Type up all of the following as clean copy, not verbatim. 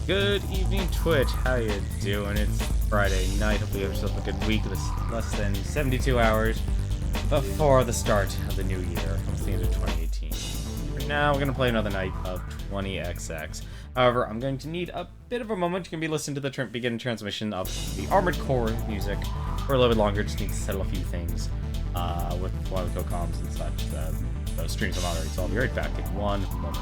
Good evening, Twitch. How you doing? It's Friday night. Hopefully you have yourself a good week. It's less than 72 hours before the start of the new year. Almost the end of 2018. For now, we're going to play another night of 20XX. However, I'm going to need a bit of a moment. You can be listening to the beginning transmission of the Armored Core music for a little bit longer. Just need to settle a few things with Go comms and such. Those streams are moderated, so I'll be right back in one moment.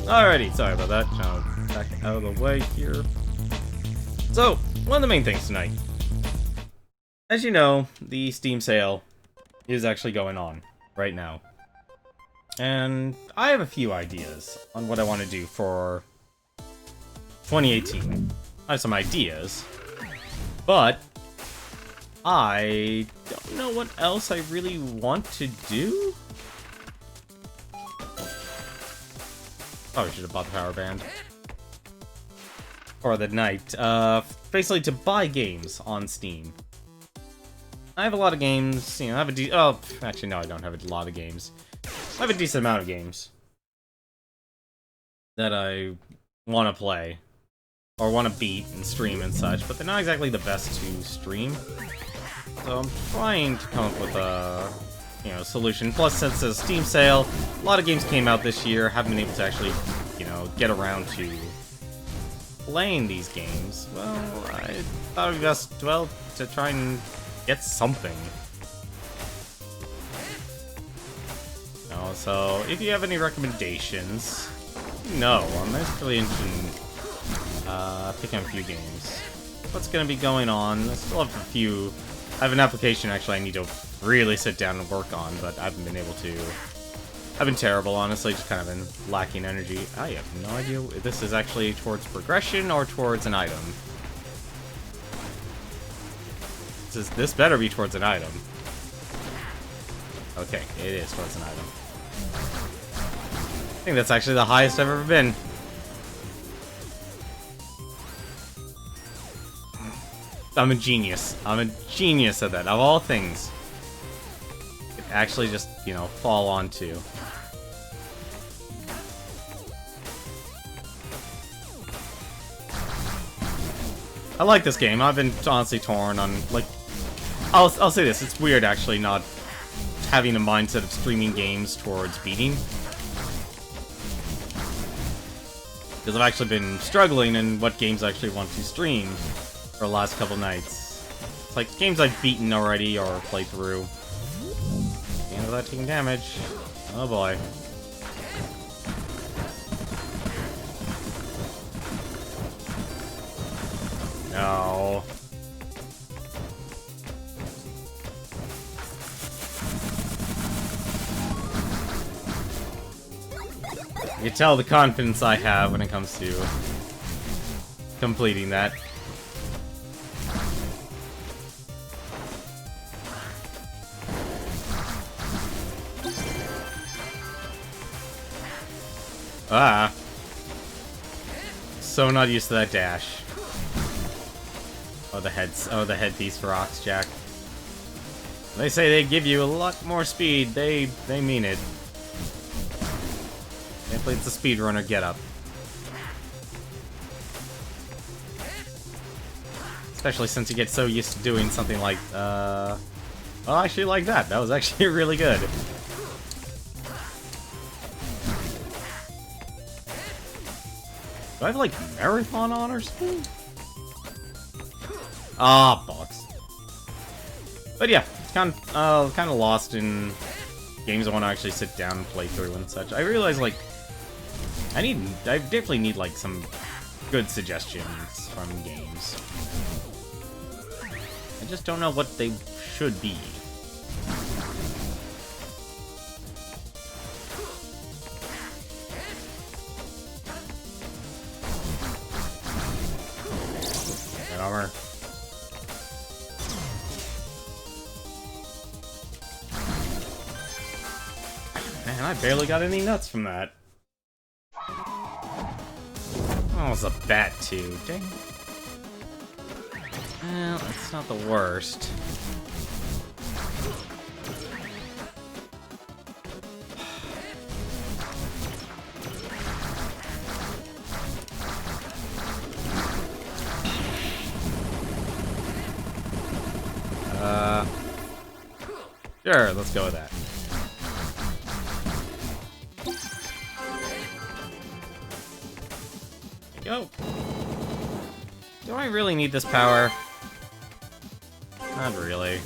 Alrighty, sorry about that. Now back out of the way here. So, one of the main things tonight. As you know, the Steam sale is actually going on right now. And I have a few ideas on what I want to do for 2018. I have some ideas, but I don't know what else I really want to do. Probably should have bought the power band for the night. Basically to buy games on Steam. I have a lot of games, you know, I have oh, actually no, I don't have a lot of games. I have a decent amount of games that I want to play, or want to beat and stream and such, but they're not exactly the best to stream. So I'm trying to come up with a solution. Plus, since it's a Steam sale, a lot of games came out this year. Haven't been able to actually, get around to playing these games. Well, I thought it'd be best, well, to try and get something. So if you have any recommendations, no, I'm actually interested in picking up a few games. What's gonna be going on? I still have a few. I have an application actually I need to really sit down and work on, but I haven't been able to. I've been terrible, honestly, just kind of been lacking energy. I have no idea if this is actually towards progression or towards an item. This better be towards an item. Okay, it is towards an item. I think that's actually the highest I've ever been. I'm a genius. I'm a genius at that. Of all things. It actually just, fall onto. I like this game. I've been honestly torn on, like... I'll say this. It's weird, actually, not having a mindset of streaming games towards beating. Because I've actually been struggling in what games I actually want to stream for the last couple nights. It's like games I've beaten already or played through. And without taking damage. Oh boy. No. You can tell the confidence I have when it comes to completing that. Ah. So not used to that dash. Oh, the headpiece for Oxjack. They say they give you a lot more speed. They mean it. Definitely it's a speedrunner getup. Especially since you get so used to doing something like, well, actually like that. That was actually really good. Do I have, like, Marathon on or something? Ah, bollocks. But yeah, kind of lost in games I want to actually sit down and play through and such. I realize, like, I definitely need, like, some good suggestions from games. I just don't know what they should be. Good armor. Man, I barely got any nuts from that. Oh, it's a bat too. Dang. Well, it's not the worst. Sure, let's go with that. There we go. Do I really need this power? Not really.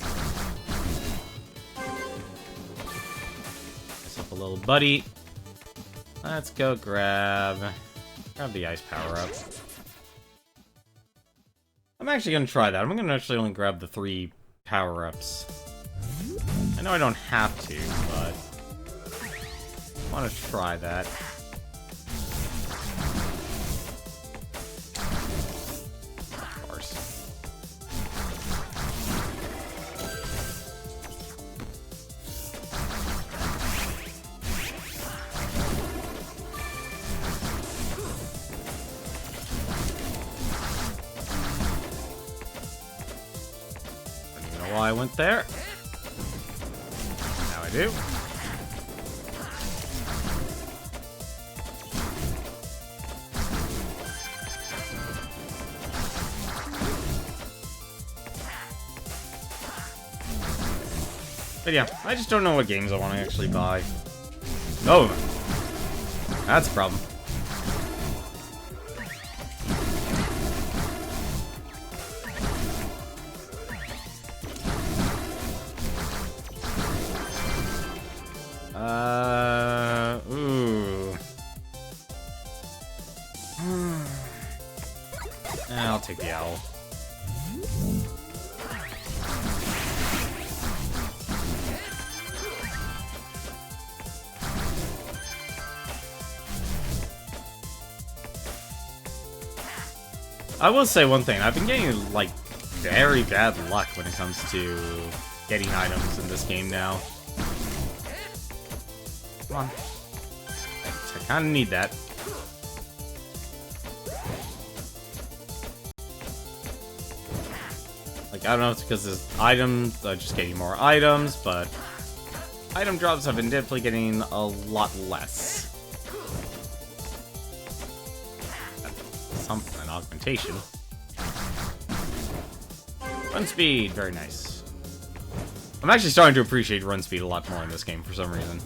Myself a little buddy. Let's go grab the ice power up. I'm actually gonna try that. I'm gonna actually only grab the 3 power-ups. I know I don't have to, but I want to try that. Of course. I don't even know why I went there. Now I do. But yeah, I just don't know what games I want to actually buy. Oh, that's a problem. Ooh. I'll take the owl. I will say one thing, I've been getting, like, very bad luck when it comes to getting items in this game now. Come on. I kinda need that. Like, I don't know if it's because there's items, just getting more items, but item drops have been definitely getting a lot less. An augmentation. Run speed, very nice. I'm actually starting to appreciate run speed a lot more in this game for some reason.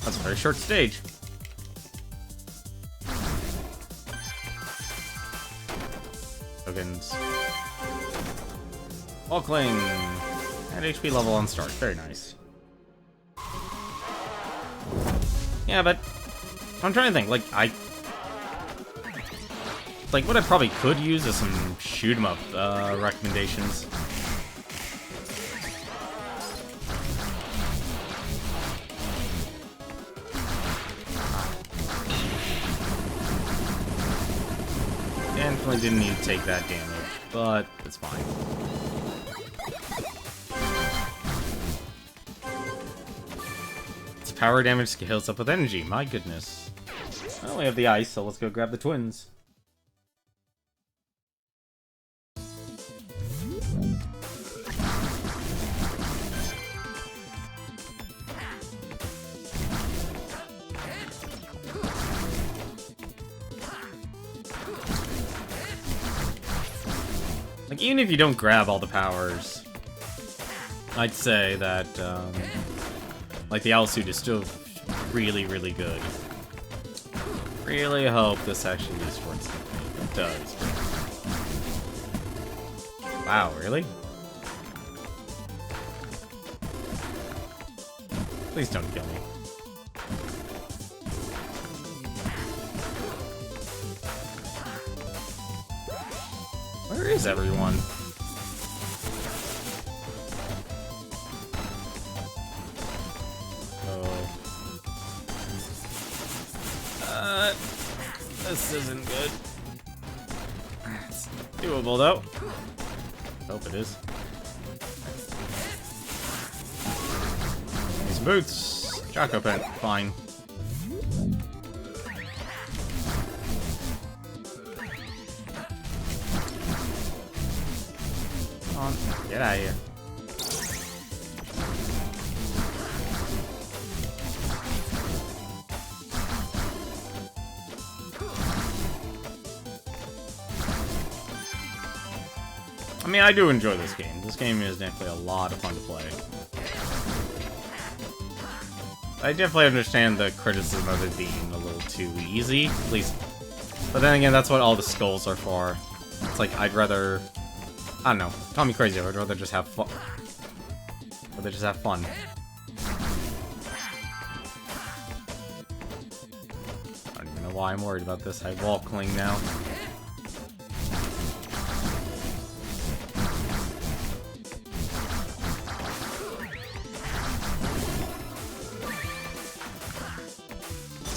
That's a very short stage. Tokens. Walkling. And HP level on start. Very nice. Yeah, but I'm trying to think, like, what I probably could use is some shoot 'em up recommendations. Definitely didn't need to take that damage, but it's fine. Power damage scales up with energy, my goodness. Well, we have the ice, so let's go grab the twins. Like, even if you don't grab all the powers, I'd say that, like, the owl suit is still really, really good. Really hope this actually is worth something. It does. Wow, really? Please don't kill me. Where is everyone? This isn't good. It's doable though. Hope it is. These boots. Jocko pen. Fine. Come on. Get out of here. I mean, I do enjoy this game. This game is definitely a lot of fun to play. I definitely understand the criticism of it being a little too easy, at least. But then again, that's what all the skulls are for. It's like, I'd rather... I don't know. Call me crazy, I'd rather just have fun. Rather just have fun. I don't even know why I'm worried about this. I wall cling now.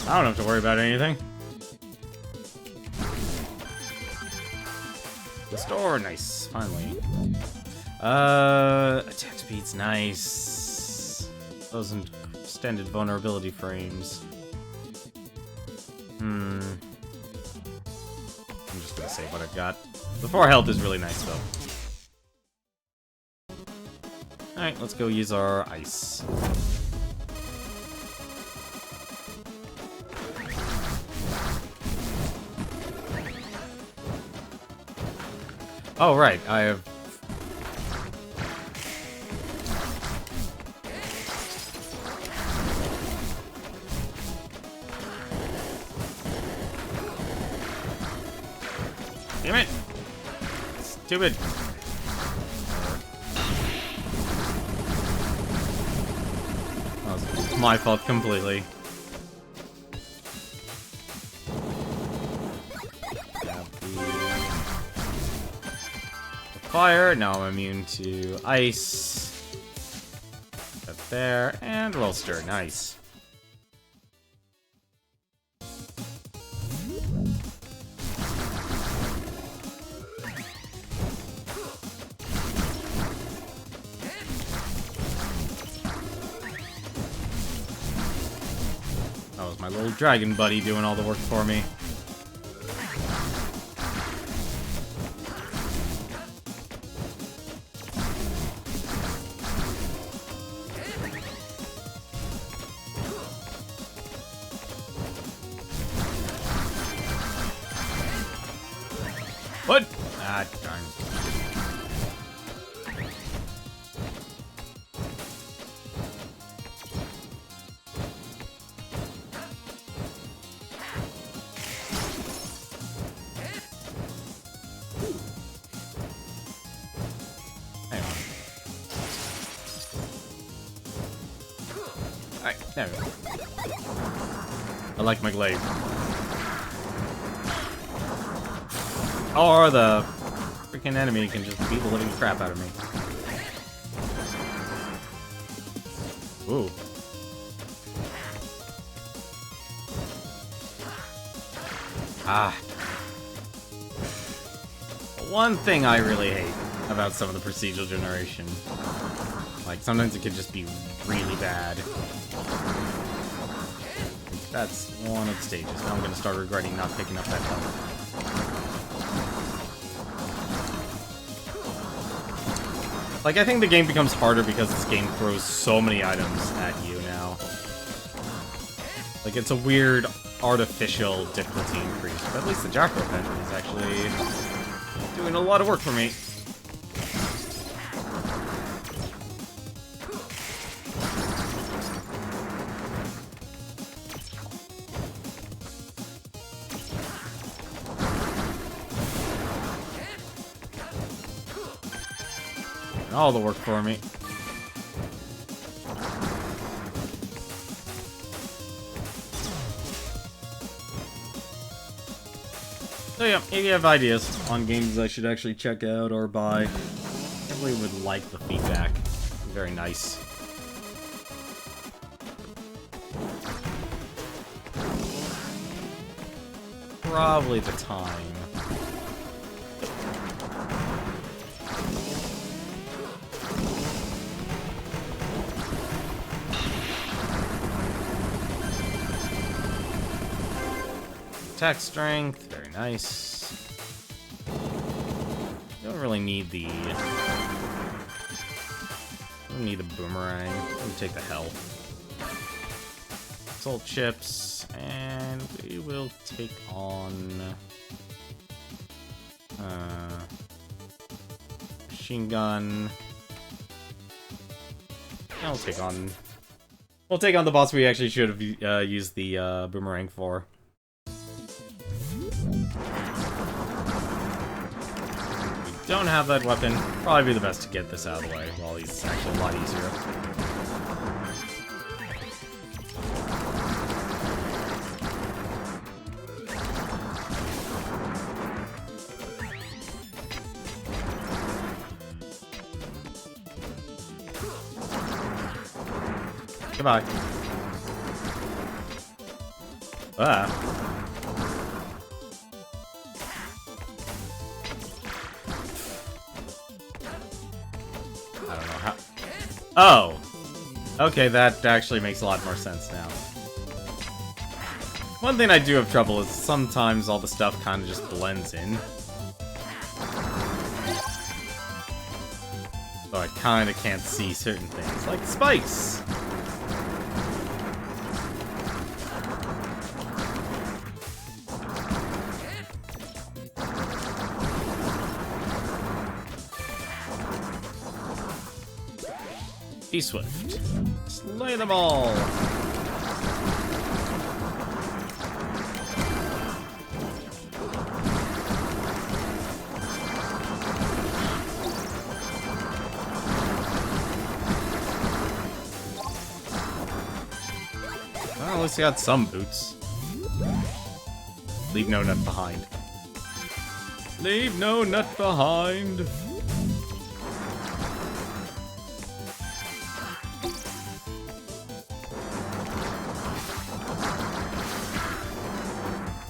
I don't have to worry about anything. The store, nice, finally. Attack speed's nice. Those extended vulnerability frames. I'm just gonna save what I've got. The 4 health is really nice, though. Alright, let's go use our ice. Oh, right, I have... Damn it! Stupid! That was my fault completely. Fire, now I'm immune to ice. Up there, and roll stir, nice. That was my little dragon buddy doing all the work for me. What? Ah, darn. Hang on. Alright, there we go. I like my glaive. Or the freaking enemy can just beat the living crap out of me. Ooh. Ah. One thing I really hate about some of the procedural generation. Like, sometimes it can just be really bad. That's one of the stages. Now I'm gonna start regretting not picking up that health. Like, I think the game becomes harder because this game throws so many items at you now. Like, it's a weird, artificial difficulty increase. But at least the Jocko pen is actually doing a lot of work for me. all the work for me. So yeah, if you have ideas on games I should actually check out or buy, I really would like the feedback. Very nice. Probably the time. Attack strength, very nice. Don't really need the... don't need the boomerang. Let me take the health. Soul chips, and we will take on... machine gun. Yeah, we'll take on... we'll take on the boss we actually should have used the boomerang for. Don't have that weapon. Probably be the best to get this out of the way while he's actually a lot easier. Goodbye. Ah. Oh! Okay, that actually makes a lot more sense now. One thing I do have trouble is sometimes all the stuff kind of just blends in. So I kind of can't see certain things, like spikes! Be swift. Slay them all! Well, at least I got some boots. Leave no nut behind. Leave no nut behind!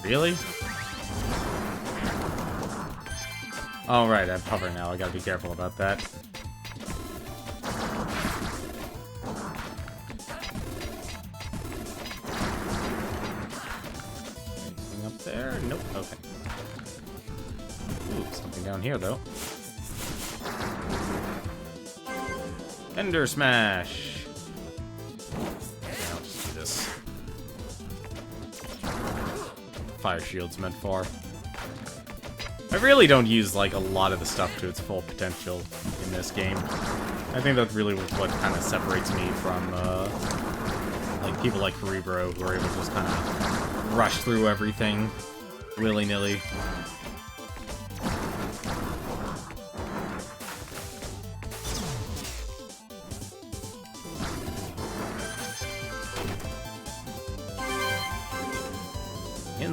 Really? Oh, right, I have hover now. I gotta be careful about that. Anything up there? Nope. Okay. Ooh, something down here, though. Ender Smash! Yeah, I'll just do this. Fire shield's meant for. I really don't use, like, a lot of the stuff to its full potential in this game. I think that's really what kind of separates me from, like, people like Cerebro, who are able to just kind of rush through everything willy-nilly.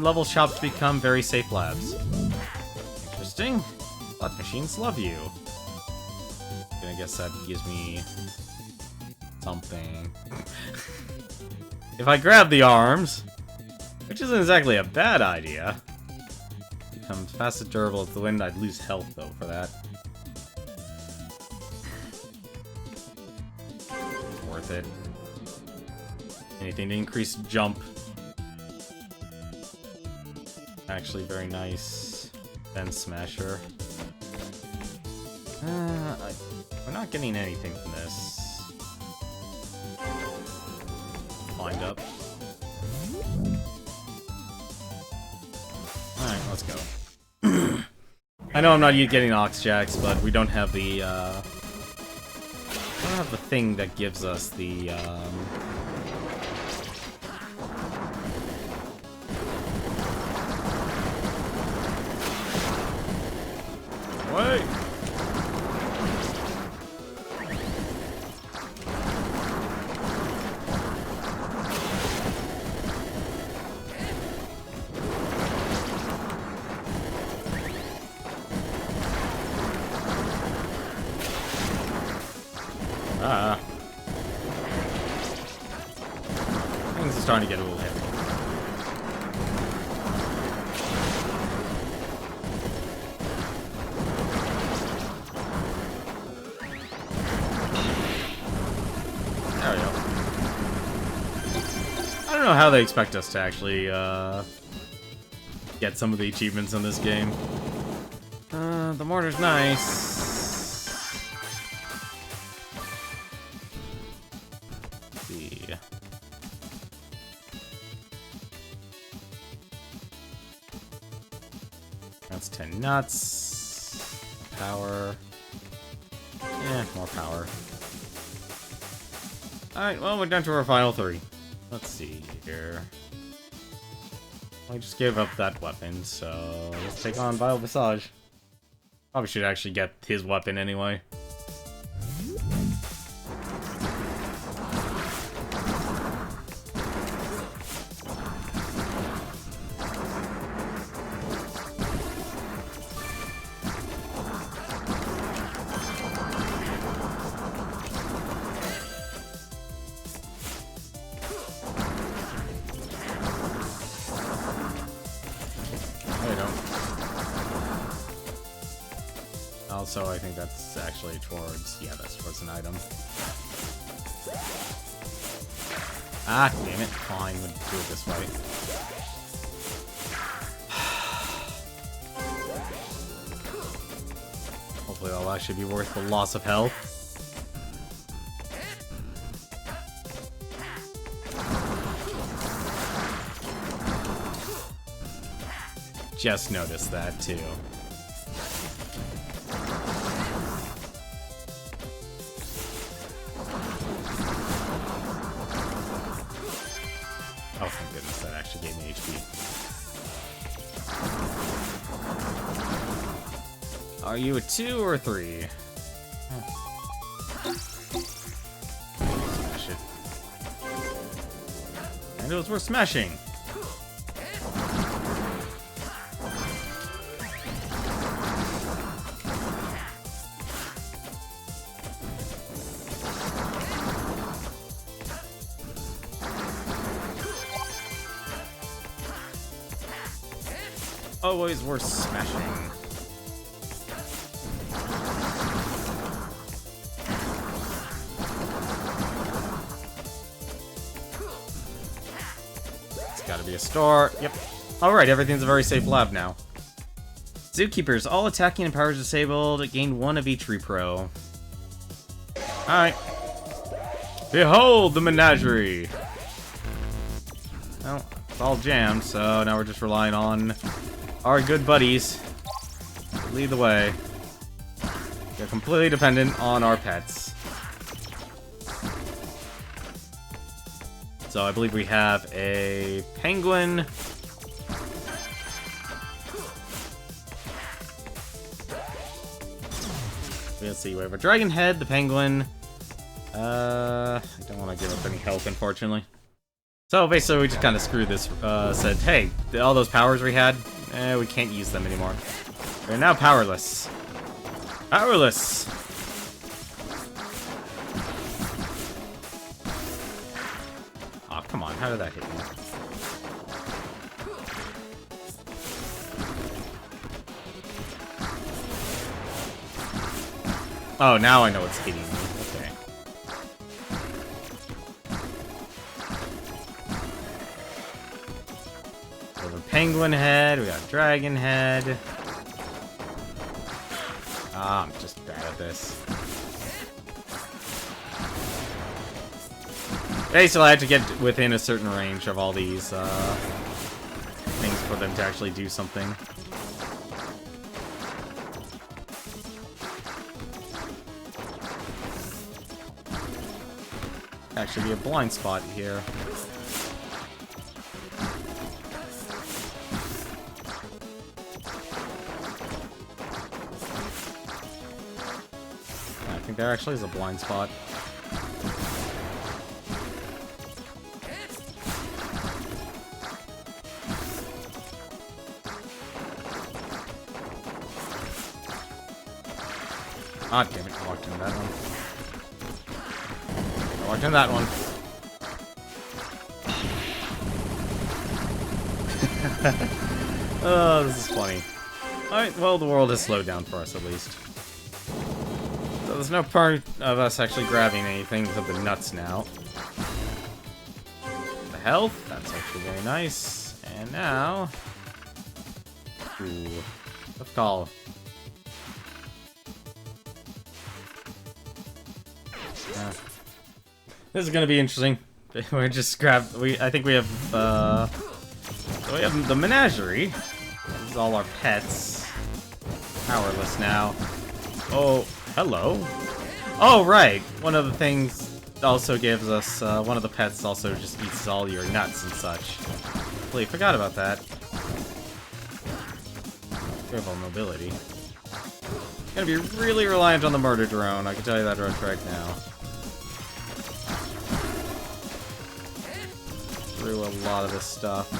Level shops become very safe labs. Interesting. Slot machines love you. I guess that gives me something. If I grab the arms, which isn't exactly a bad idea, becomes fast and durable as the wind. I'd lose health though for that. Worth it. Anything to increase jump. Actually very nice. Then Smasher. We're not getting anything from this. Wind up. Alright, let's go. I know I'm not getting Ox Jacks, but we don't have the, I don't have the thing that gives us the, Wait! Things are starting to get a little heavy. There we go. I don't know how they expect us to actually, get some of the achievements in this game. The mortar's nice. Let's see. That's 10 nuts. Power. Yeah, more power. Alright, well, we're down to our final 3. Let's see here. I just gave up that weapon, so let's take on Vile Visage. Probably should actually get his weapon anyway. Also, I think that's actually towards... Yeah, that's towards an item. Ah, damn it. Fine, we'll do it this way. Hopefully that'll actually be worth the loss of health. Just noticed that, too. Oh, thank goodness, that actually gave me HP. Are you a 2 or a 3? Smash it. And it was worth smashing! Always worth smashing. It's gotta be a store. Yep. Alright, everything's a very safe lab now. Zookeepers, all attacking and powers disabled, gain 1 of each repro. Alright. Behold the menagerie! Well, it's all jammed, so now we're just relying on our good buddies to lead the way. They're completely dependent on our pets. So I believe we have a penguin. Let's see, we have a dragon head, the penguin. I don't want to give up any health, unfortunately. So basically we just kind of screwed this, said, hey, all those powers we had, we can't use them anymore. We're now powerless. Powerless! Aw, oh, come on, how did that hit me? Oh, now I know what's hitting me. Okay. We have a penguin head, we got a dragon head. Ah, I'm just bad at this. Basically, I had to get within a certain range of all these things for them to actually do something. Actually be a blind spot here. I think there actually is a blind spot. Ah, damn it, I walked into that one. I walked into that one. Oh, this is funny. Alright, well, the world has slowed down for us, at least. So there's no part of us actually grabbing anything except the nuts now. The health, that's actually very nice. And now... Ooh. Let's call. This is gonna be interesting. We're just I think we have, so we have the menagerie. This is all our pets. Powerless now. Oh, hello. Oh, right. One of the things also gives us, one of the pets also just eats all your nuts and such. Completely forgot about that. Your vulnerability. Gonna be really reliant on the murder drone, I can tell you that right now. Through a lot of this stuff.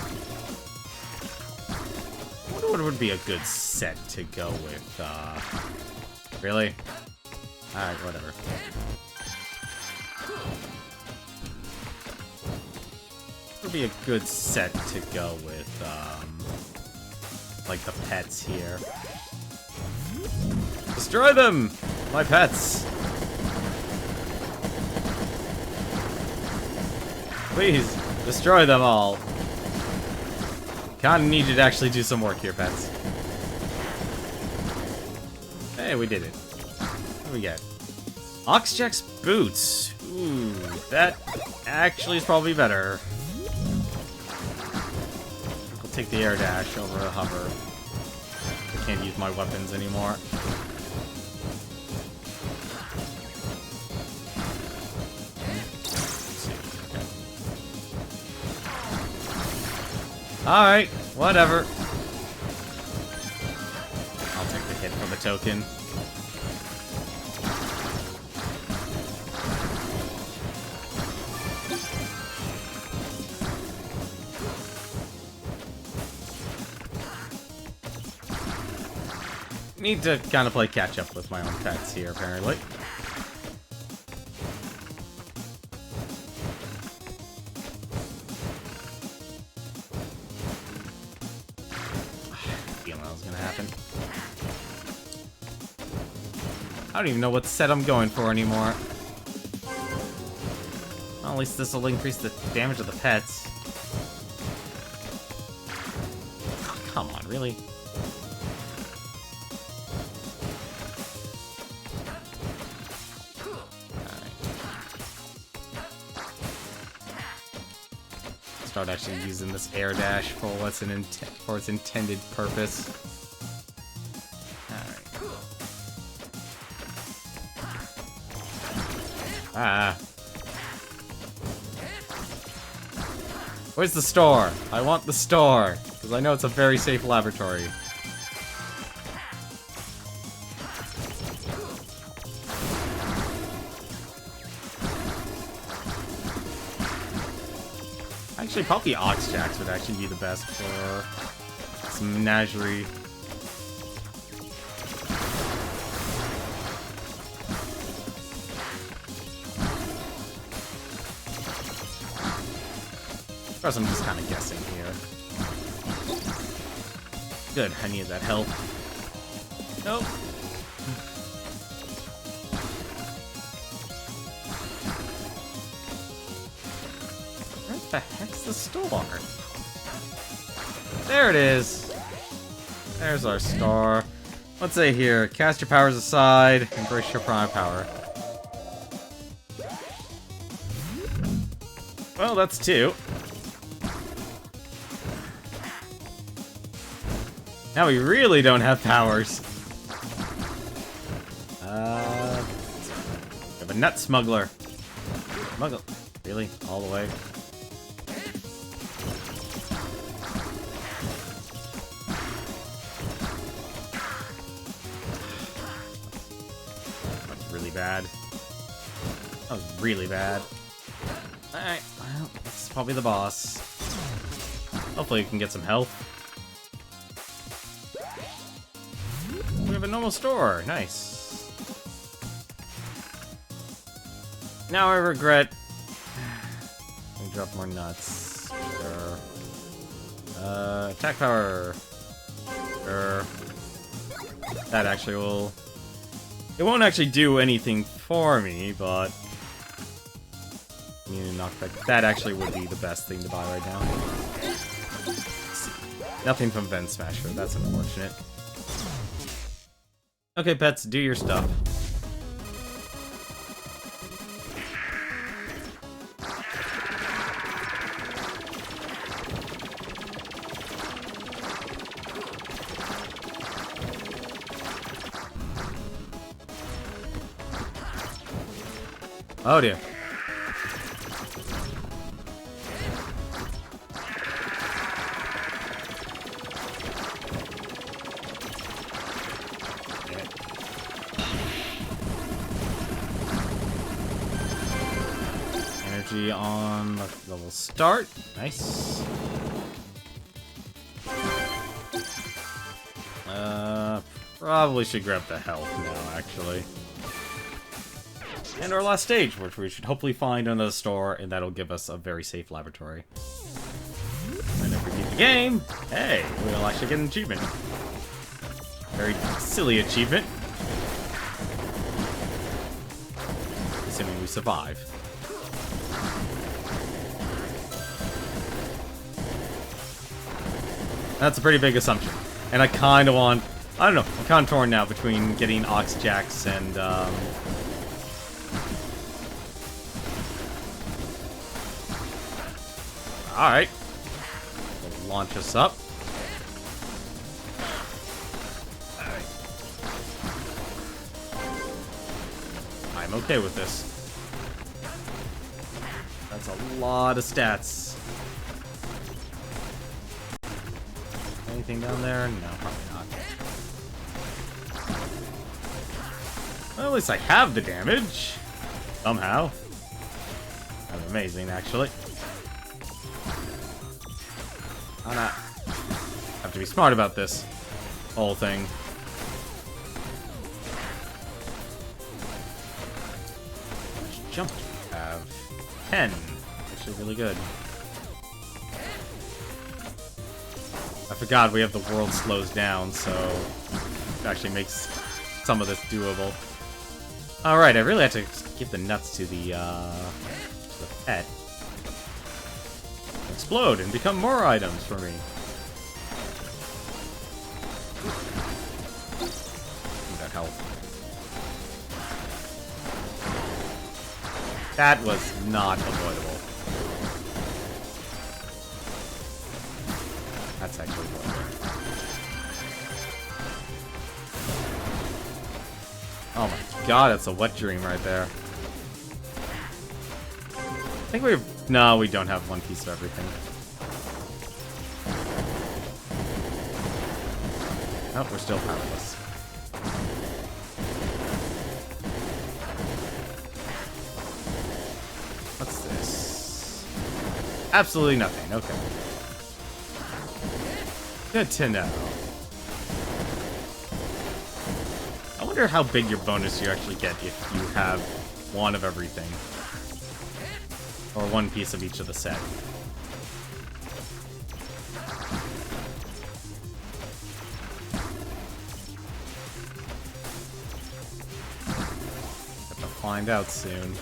I wonder what would be a good set to go with, really? Alright, whatever. What would be a good set to go with, like the pets here? Destroy them! My pets! Please, destroy them all. Kinda need you to actually do some work here, pets. Hey, we did it. What do we get? Oxjack's boots. Ooh, that actually is probably better. I'll take the air dash over a hover. I can't use my weapons anymore. Alright, whatever. I'll take the hit for the token. Need to kind of play catch up with my own pets here, apparently. I don't even know what set I'm going for anymore. Well, at least this will increase the damage of the pets. Oh, come on, really? Alright. Start actually using this air dash for what's for its intended purpose. Ah. Where's the store? I want the store, because I know it's a very safe laboratory. Actually, probably Oxjacks would actually be the best for some menagerie. Of course, I'm just kind of guessing here. Good, I needed that help. Nope. Where the heck's the store? There it is. There's our store. Let's say here, cast your powers aside, embrace your prime power. Well, that's 2. Now we really don't have powers. We have a nut smuggler. Smuggle. Really? All the way? That's really bad. That was really bad. Alright, well, this is probably the boss. Hopefully we can get some health. We have a normal store. Nice. Now I regret... Let me drop more nuts. Sure. Attack power. That actually will... It won't actually do anything for me, but... Knockback. That actually would be the best thing to buy right now. Nothing from Vent Smasher. That's unfortunate. Okay, pets, do your stuff. Oh dear. Energy on level start. Nice. Probably should grab the health now, actually. And our last stage, which we should hopefully find in the store, and that'll give us a very safe laboratory. And if we beat the game, hey, we'll actually get an achievement. Very silly achievement. Assuming we survive. That's a pretty big assumption. And I kind of want... I don't know, I'm kind of torn now between getting Ox Jacks and, Alright. We'll launch us up. Alright. I'm okay with this. That's a lot of stats. Anything down there? No, probably not. Well, at least I have the damage. Somehow. Kind of amazing, actually. I'm not... have to be smart about this whole thing. How much jump do we have? 10. Actually really good. I forgot we have the world slows down, so it actually makes some of this doable. Alright, I really have to give the nuts to the pet. Explode and become more items for me. Need that health. That was not avoidable. That's actually avoidable. Oh my god, it's a wet dream right there. I think we've... No, we don't have one piece of everything. Oh, we're still powerless. What's this? Absolutely nothing. Okay. Good to know. I wonder how big your bonus you actually get if you have one of everything. Or one piece of each of the set. Have to find out soon.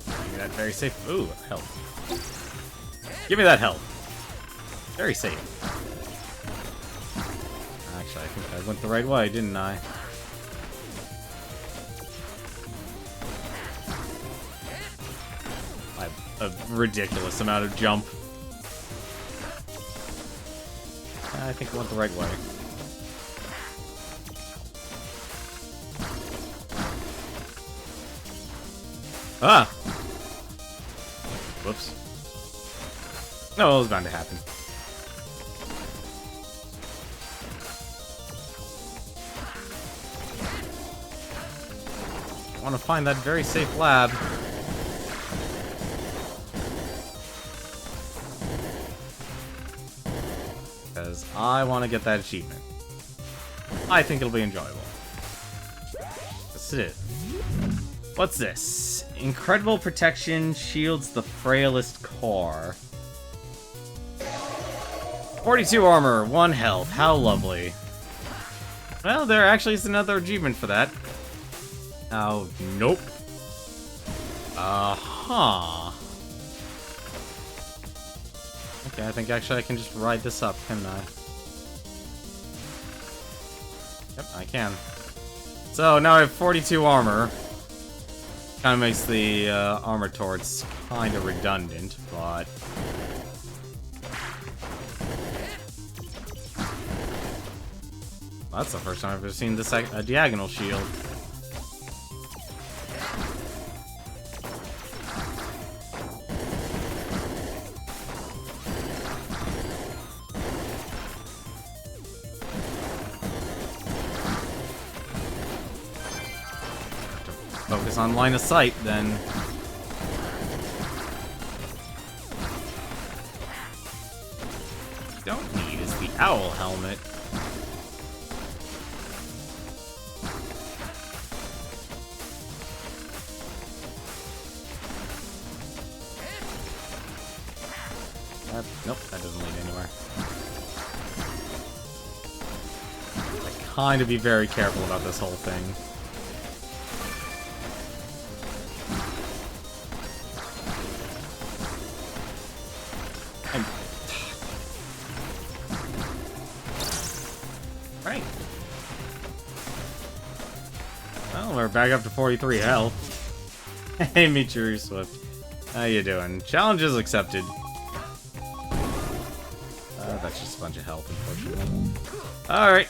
Give me that very safe... Ooh, health. Give me that health. Very safe. Actually, I think I went the right way, didn't I? A ridiculous amount of jump. I think I went the right way. Ah! Whoops. No, it was bound to happen. I want to find that very safe lab. Because I want to get that achievement. I think it'll be enjoyable. That's it. What's this? Incredible protection shields the frailest core. 42 armor, 1 health. How lovely. Well, there actually is another achievement for that. Oh, nope. Uh-huh. Okay, I think actually I can just ride this up, can I? Yep, I can. So now I have 42 armor. Kind of makes the armor torts kind of redundant, but... That's the first time I've ever seen this a diagonal shield. Focus on line of sight, then. What you don't need is the owl helmet. Nope, that doesn't lead anywhere. I kind of be very careful about this whole thing. Right. Well, we're back up to 43 health. Hey, Michiru Swift. How you doing? Challenges accepted. That's just a bunch of health, unfortunately. Alright,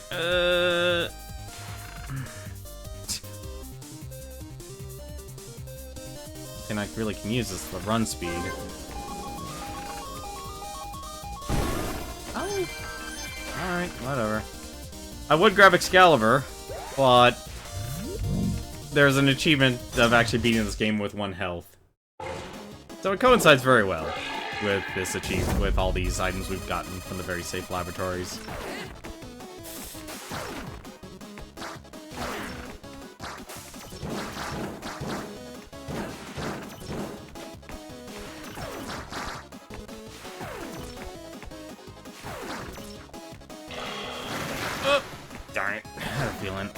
thing I really can use is the run speed. Oh! Alright, whatever. I would grab Excalibur, but there's an achievement of actually beating this game with 1 health. So it coincides very well with this achievement, with all these items we've gotten from the very safe laboratories. Oh, darn it. I had a feeling.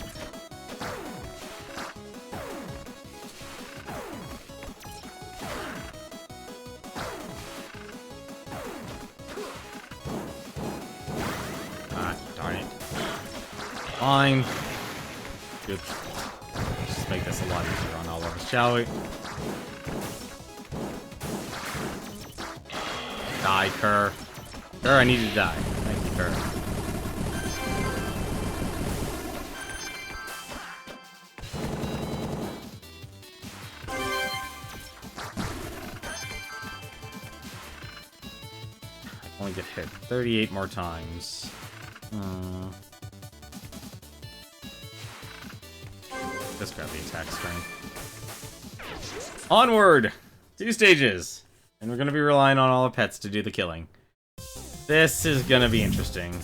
Fine. Good. Let's just make this a lot easier on all of us, shall we? Die, Kerr. Kerr, I need you to die. Thank you, Kerr. I only get hit 38 more times. Just grab the attack strength. Onward! 2 stages! And we're gonna be relying on all the pets to do the killing. This is gonna be interesting.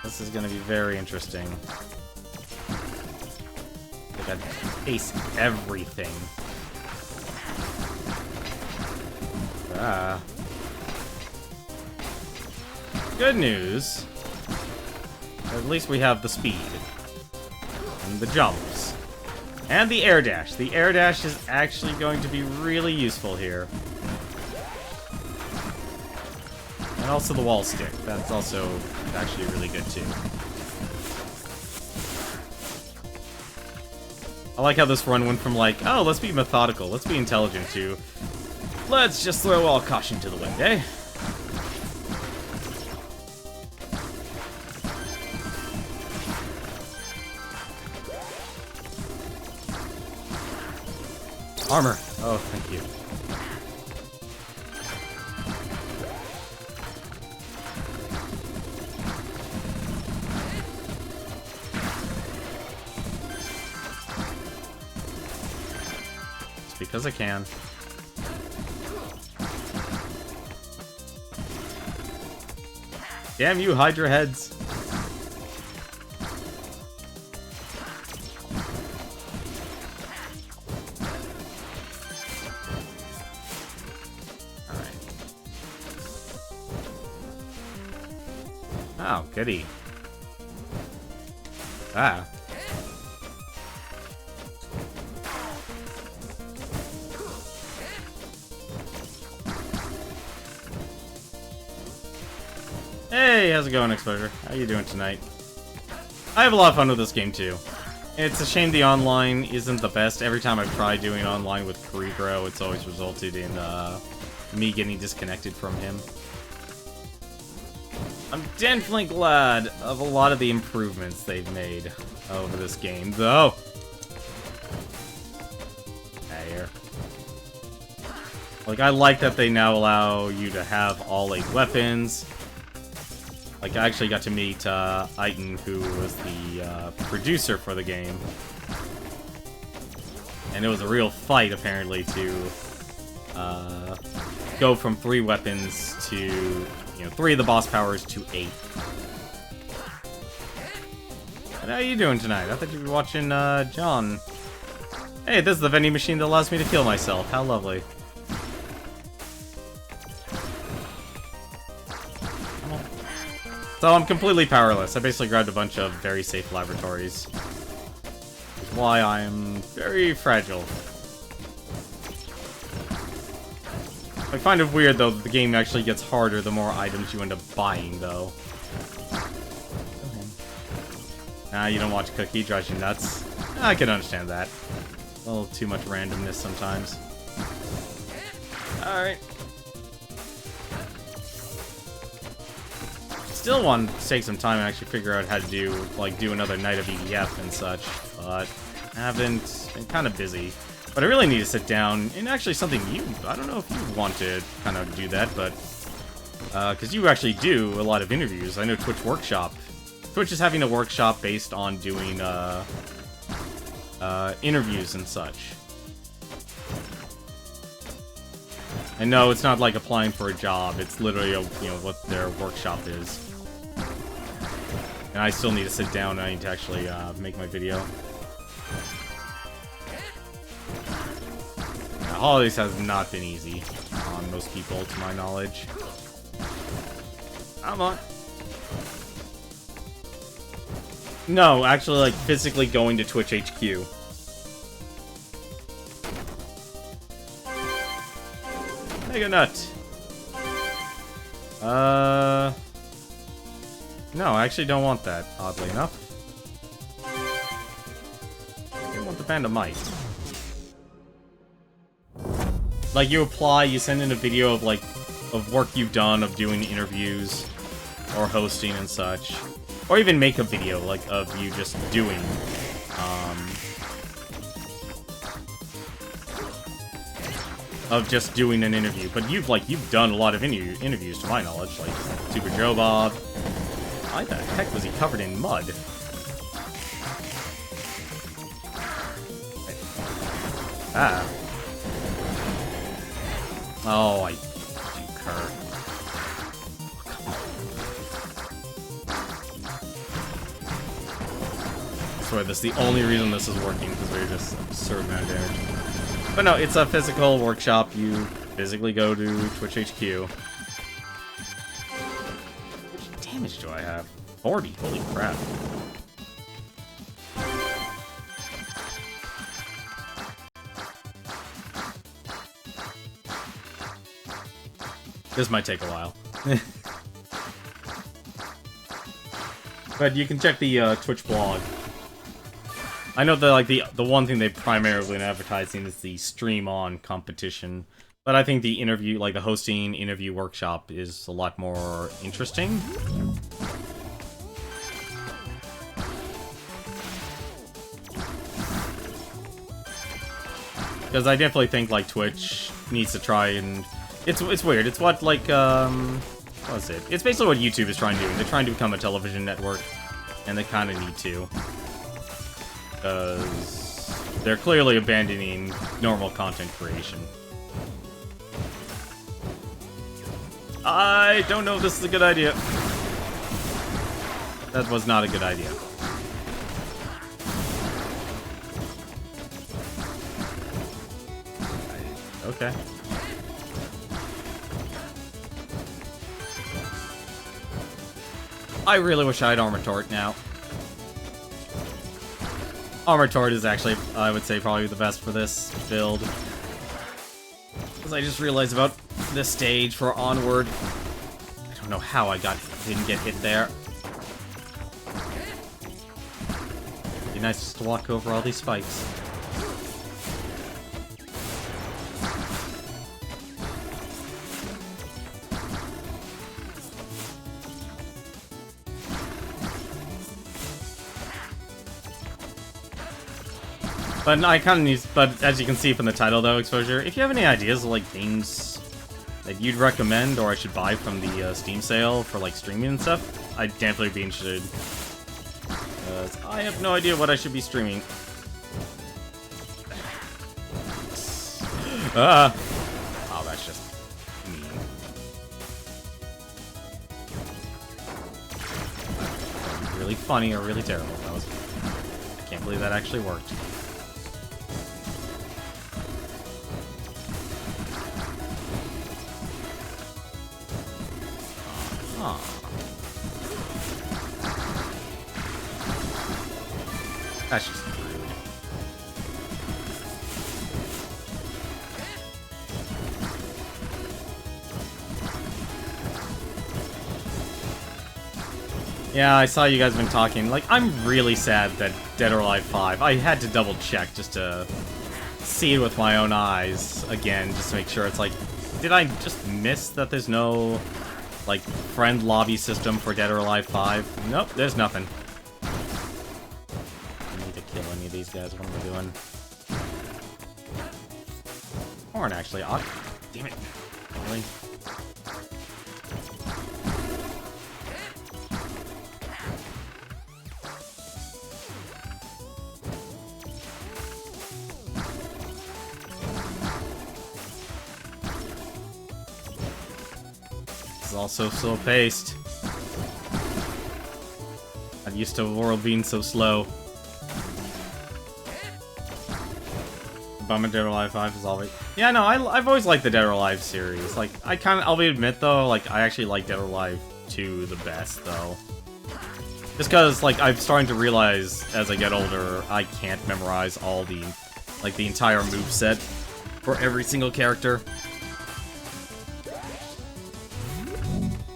This is gonna be very interesting. I gotta face everything. Ah. Good news. At least we have the speed. And the jumps. And the air dash. The air dash is actually going to be really useful here. And also the wall stick. That's also actually really good too. I like how this run went from like, oh, let's be methodical, let's be intelligent, to let's just throw all caution to the wind, eh? Armor. Oh, thank you. It's because I can. Damn you, Hydra heads. Oh, goody. Ah. Hey, how's it going, Exposure? How you doing tonight? I have a lot of fun with this game, too. It's a shame the online isn't the best. Every time I've tried doing online with Cerebro, it's always resulted in me getting disconnected from him. I'm definitely glad of a lot of the improvements they've made over this game, though. Here. Like, I like that they now allow you to have all 8 weapons. Like, I actually got to meet Aiton, who was the producer for the game. And it was a real fight, apparently, to go from 3 weapons to, you know, 3 of the boss powers to 8. But how you doing tonight? I thought you'd be watching John. Hey, this is the vending machine that allows me to kill myself. How lovely. So I'm completely powerless. I basically grabbed a bunch of very safe laboratories. Which is why I am very fragile. I find it weird, though, that the game actually gets harder the more items you end up buying, though. Nah, you don't watch Cookie, drives you nuts. I can understand that. A little too much randomness sometimes. Alright. Still want to take some time and actually figure out how to do, like, do another night of EDF and such, but haven't been kind of busy. But I really need to sit down and actually something I don't know if you want to kind of do that, but, because you actually do a lot of interviews. I know Twitch Workshop. Twitch is having a workshop based on doing, interviews and such. And no, it's not like applying for a job. It's literally, you know, what their workshop is. And I still need to sit down and I need to actually make my video. Now, holidays has not been easy on most people, to my knowledge. Come on. No, actually, like, physically going to Twitch HQ. Mega Nut. No, I actually don't want that, oddly enough. I don't want the Panda Might. Like, you apply, you send in a video of, like, of work you've done, of doing interviews, or hosting and such. Or even make a video, like, of you just doing, of just doing an interview. But you've done a lot of interviews, to my knowledge, like Super Joe Bob. Why the heck was he covered in mud? Ah. Oh, I concur. I swear, this is the only reason this is working, because they're just absurd amount of damage. But no, it's a physical workshop. You physically go to Twitch HQ. How much damage do I have? 40. Holy crap. This might take a while. But you can check the Twitch blog. I know that, like, the one thing they've primarily been advertising is the stream on competition, but I think the interview, like the hosting interview workshop, is a lot more interesting. Because I definitely think, like, Twitch needs to try and it's weird. It's what, like, what is it? It's basically what YouTube is trying to do. They're trying to become a television network, and they kind of need to. Because they're clearly abandoning normal content creation. I don't know if this is a good idea. That was not a good idea. Okay. I really wish I had Armor Tort now. Armor Tort is actually, I would say, probably the best for this build. Because I just realized about this stage for Onward. I don't know how I didn't get hit there. It'd be nice just to walk over all these spikes. But I kind of need, but as you can see from the title though, Exposure, if you have any ideas of like things that you'd recommend or I should buy from the Steam sale for like streaming and stuff, I'd definitely be interested. I have no idea what I should be streaming. Oh, that's just mean. Really funny or really terrible. I can't believe that actually worked. That's just rude. Yeah, I saw you guys been talking. Like, I'm really sad that Dead or Alive 5. I had to double check just to see it with my own eyes again, just to make sure it's like, did I just miss that there's no like friend lobby system for Dead or Alive 5? Nope, there's nothing. I need to kill any of these guys. What am I doing? Horn, actually. Oh, damn it. Really? Also slow paced. I'm used to the world being so slow. Bum and Dead or Alive 5 is always... Yeah, no, I've always liked the Dead or Alive series. Like, I'll admit though, like, I actually like Dead or Alive 2 the best though. Just cause, like, I'm starting to realize as I get older, I can't memorize all the, like, the entire moveset for every single character.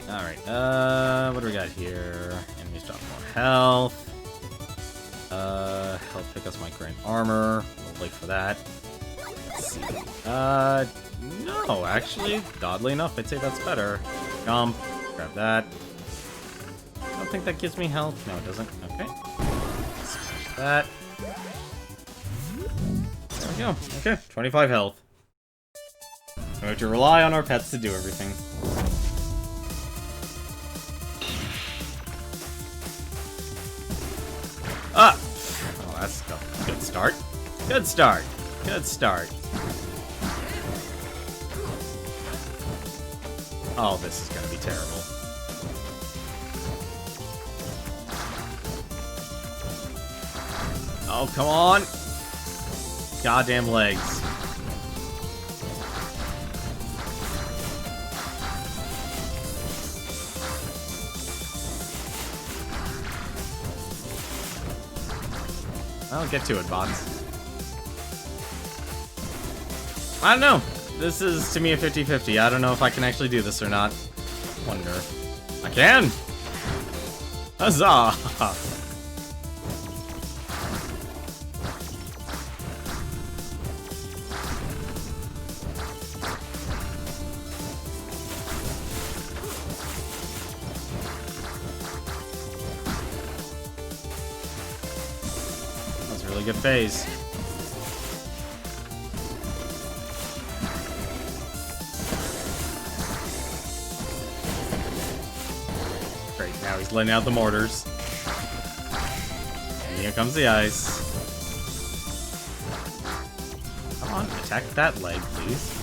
Alright, what do we got here? Enemies drop more health. Health pick us my grand armor. We'll wait for that. Let's see. No, actually, oddly enough, I'd say that's better. Jump, grab that. I don't think that gives me health. No, it doesn't. Okay. Smash that. There we go. Okay, 25 health. We have to rely on our pets to do everything. Ah! Oh, that's a good start. Good start. Good start. Oh, this is gonna be terrible. Oh, come on! Goddamn legs. I'll get to it, bots. I don't know. This is, to me, a 50-50. I don't know if I can actually do this or not. Wonder. I can! Huzzah! Good phase. Great, now he's letting out the mortars. And here comes the ice. Come on, attack that leg, please.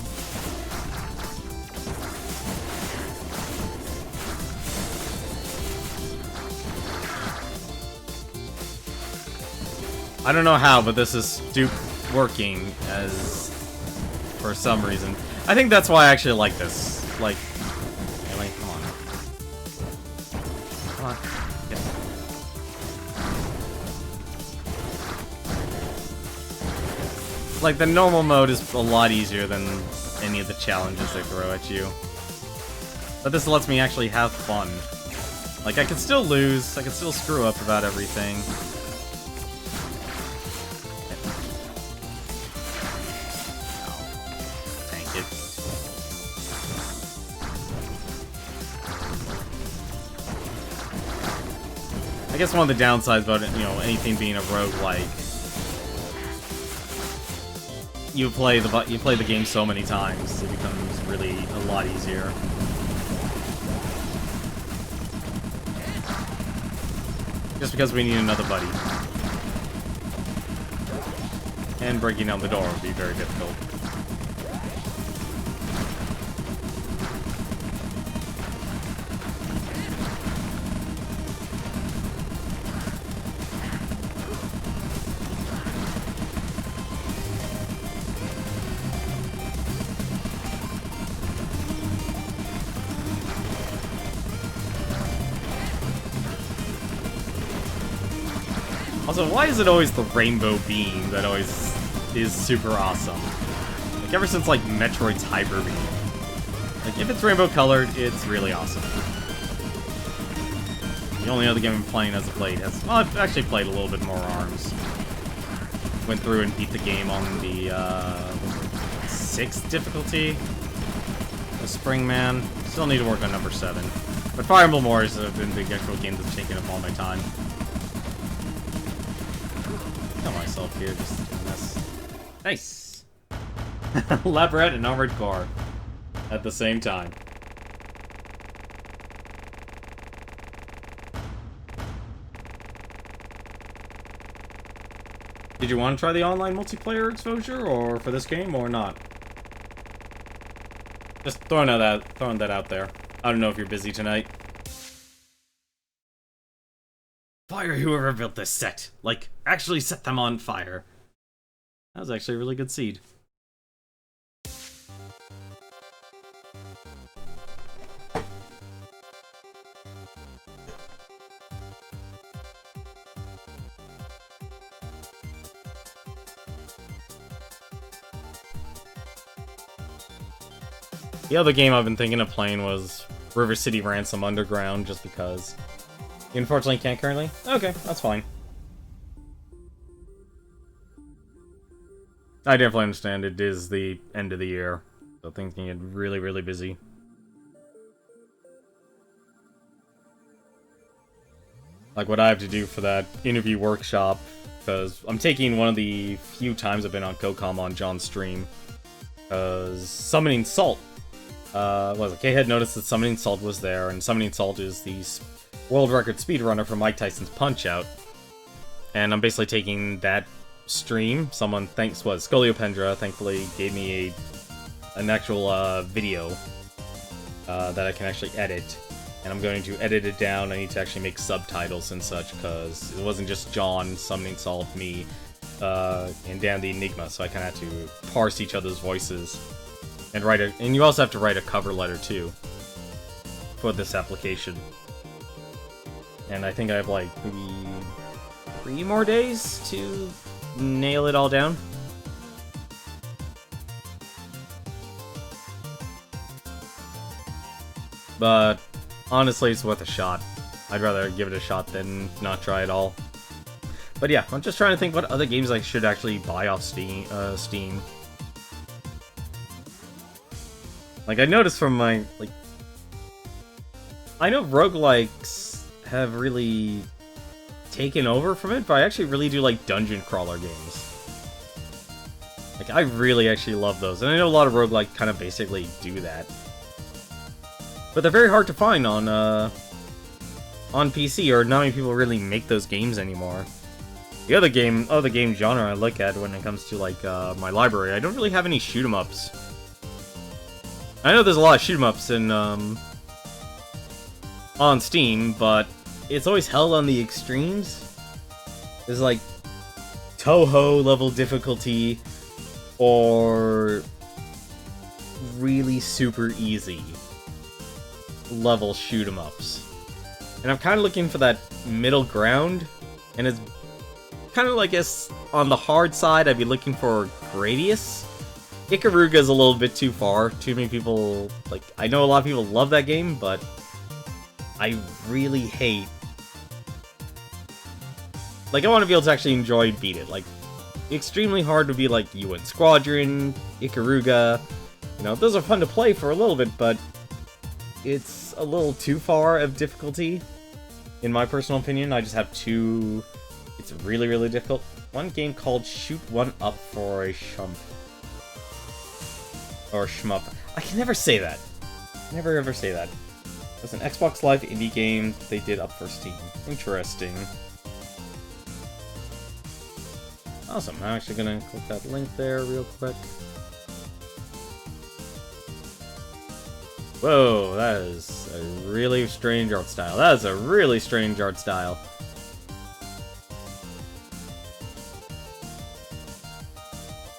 I don't know how, but this is working as for some reason. I think that's why I actually like this. Like, really? Come on. Come on. Yes. Like, the normal mode is a lot easier than any of the challenges they throw at you. But this lets me actually have fun. Like, I can still lose, I can still screw up about everything. Tank it. I guess one of the downsides about it, you know, anything being a roguelike, you play the game so many times, it becomes really a lot easier. Just because we need another buddy. And breaking down the door would be very difficult. Also, why is it always the rainbow beam that always is super awesome? Like, ever since, like, Metroid's Hyper Beam. Like, if it's rainbow colored, it's really awesome. The only other game I'm playing as of late has... Well, I've actually played a little bit more ARMS. Went through and beat the game on the, 6th difficulty. The Springman. Still need to work on number 7. But Fire Emblem Warriors have been the actual game that's taken up all my time. Myself here, just doing this. Nice! Labrat and Armored Core at the same time. Did you want to try the online multiplayer exposure or for this game or not? Just throwing that out there. I don't know if you're busy tonight. Fire whoever built this set. Like, actually set them on fire. That was actually a really good seed. The other game I've been thinking of playing was River City Ransom Underground, just because. You unfortunately can't currently? Okay, that's fine. I definitely understand it is the end of the year, so things can get really, really busy. Like what I have to do for that interview workshop, because I'm taking one of the few times I've been on CoCom on John's stream, because Summoning Salt, K had noticed that Summoning Salt was there, and Summoning Salt is the world record speedrunner for Mike Tyson's Punch-Out. And I'm basically taking that stream. Someone, Scoliopendra, thankfully gave me an actual video that I can actually edit. And I'm going to edit it down. I need to actually make subtitles and such, because it wasn't just John, Summoning Salt, me, and Dan the Enigma, so I kind of had to parse each other's voices. And and you also have to write a cover letter, too, for this application. And I think I have, like, maybe 3 more days to nail it all down. But, honestly, it's worth a shot. I'd rather give it a shot than not try at all. But yeah, I'm just trying to think what other games I should actually buy off Steam. Like, I noticed from my, like... I know roguelikes have really taken over from it, but I actually really do like dungeon crawler games. Like, I really actually love those, and I know a lot of roguelike kind of basically do that. But they're very hard to find on PC, or not many people really make those games anymore. The other game genre I look at when it comes to, like, my library, I don't really have any shoot-'em-ups. I know there's a lot of shoot-'em-ups in, on Steam, but it's always held on the extremes. There's, like, Toho level difficulty, or really super easy level shoot-'em-ups. And I'm kind of looking for that middle ground, and it's kind of like, on the hard side, I'd be looking for Gradius. Ikaruga's a little bit too far. Too many people, like, I know a lot of people love that game, but I really hate... Like, I want to be able to actually enjoy and beat it. Like, extremely hard to be like UN Squadron, Ikaruga. You know, those are fun to play for a little bit, but it's a little too far of difficulty. In my personal opinion, I just have too... It's really, really difficult. One game called Shoot One Up for a Shump. Or Shmup. I can never say that. Never ever say that. It's an Xbox Live indie game they did up for Steam. Interesting. Awesome. I'm actually gonna click that link there real quick. Whoa, that is a really strange art style. That is a really strange art style.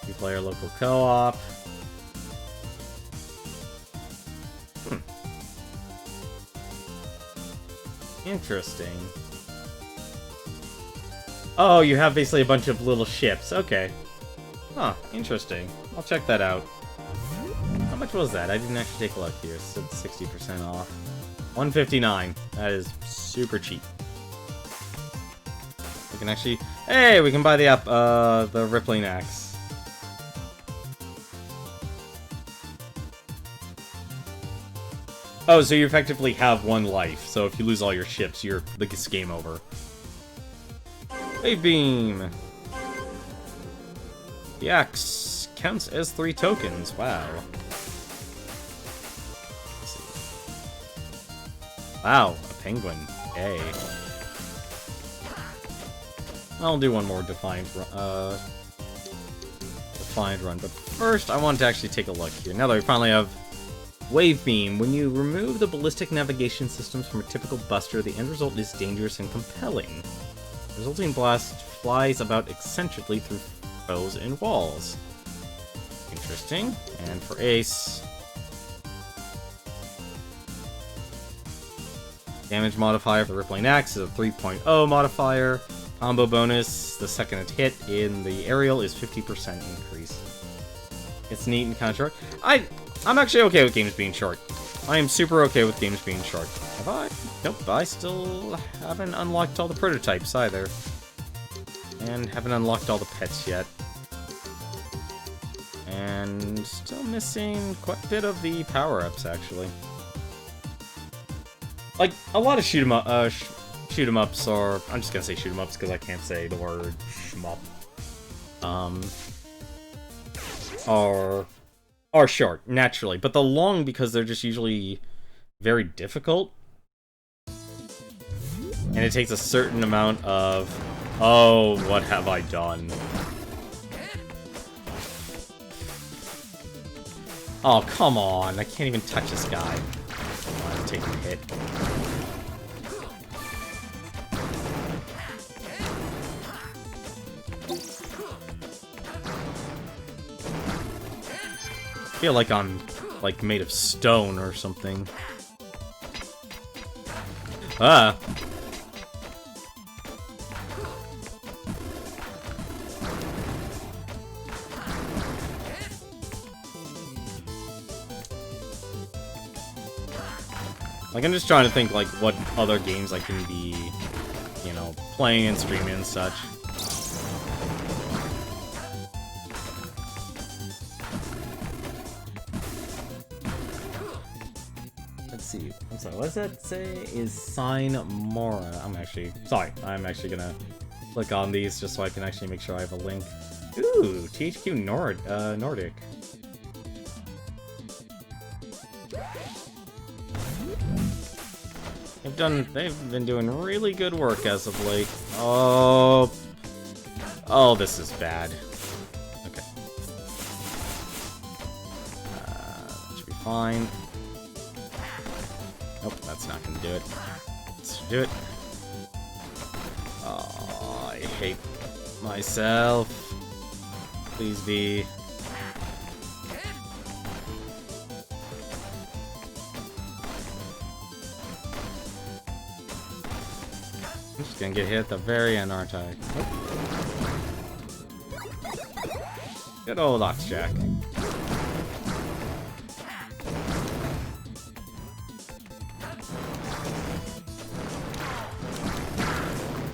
Two-player local co-op. Interesting. Oh, you have basically a bunch of little ships. Okay. Huh, interesting. I'll check that out. How much was that? I didn't actually take a look here. It said 60% off. $159. That is super cheap. We can actually... Hey, we can buy the Rippling Axe. Oh, so you effectively have one life. So if you lose all your ships, it's game over. Wave Beam! The axe counts as 3 tokens. Wow. Let's see. Wow, a penguin. Yay. I'll do one more Defiant run, but first I want to actually take a look here. Now that we finally have Wave Beam, when you remove the ballistic navigation systems from a typical buster, the end result is dangerous and compelling. The resulting blast flies about eccentrically through foes and walls. Interesting. And for Ace... Damage modifier for the Rippling Axe is a 3.0 modifier. Combo bonus, the second hit in the aerial is 50% increase. It's neat and kind of short. I'm actually okay with games being short. I am super okay with games being short. Have I? Nope, I still haven't unlocked all the prototypes either. And haven't unlocked all the pets yet. And still missing quite a bit of the power-ups, actually. Like, a lot of shoot 'em ups are... I'm just gonna say shoot 'em ups because I can't say the word shmup. Are short, naturally, but the long because they're just usually very difficult. And it takes a certain amount of, oh, what have I done? Oh, come on, I can't even touch this guy. I'm taking a hit. I feel like I'm, like, made of stone or something. Ah! Like, I'm just trying to think, like, what other games I can be, you know, playing and streaming and such. See. I'm sorry, what does that say? Is Sign Mora. I'm actually gonna click on these just so I can actually make sure I have a link. Ooh, THQ Nordic. They've been doing really good work as of late. Oh, this is bad. Okay. That should be fine. Nope, that's not gonna do it. Let's do it. Oh, I hate myself. Please be. I'm just gonna get hit at the very end, aren't I? Good old Oxjack.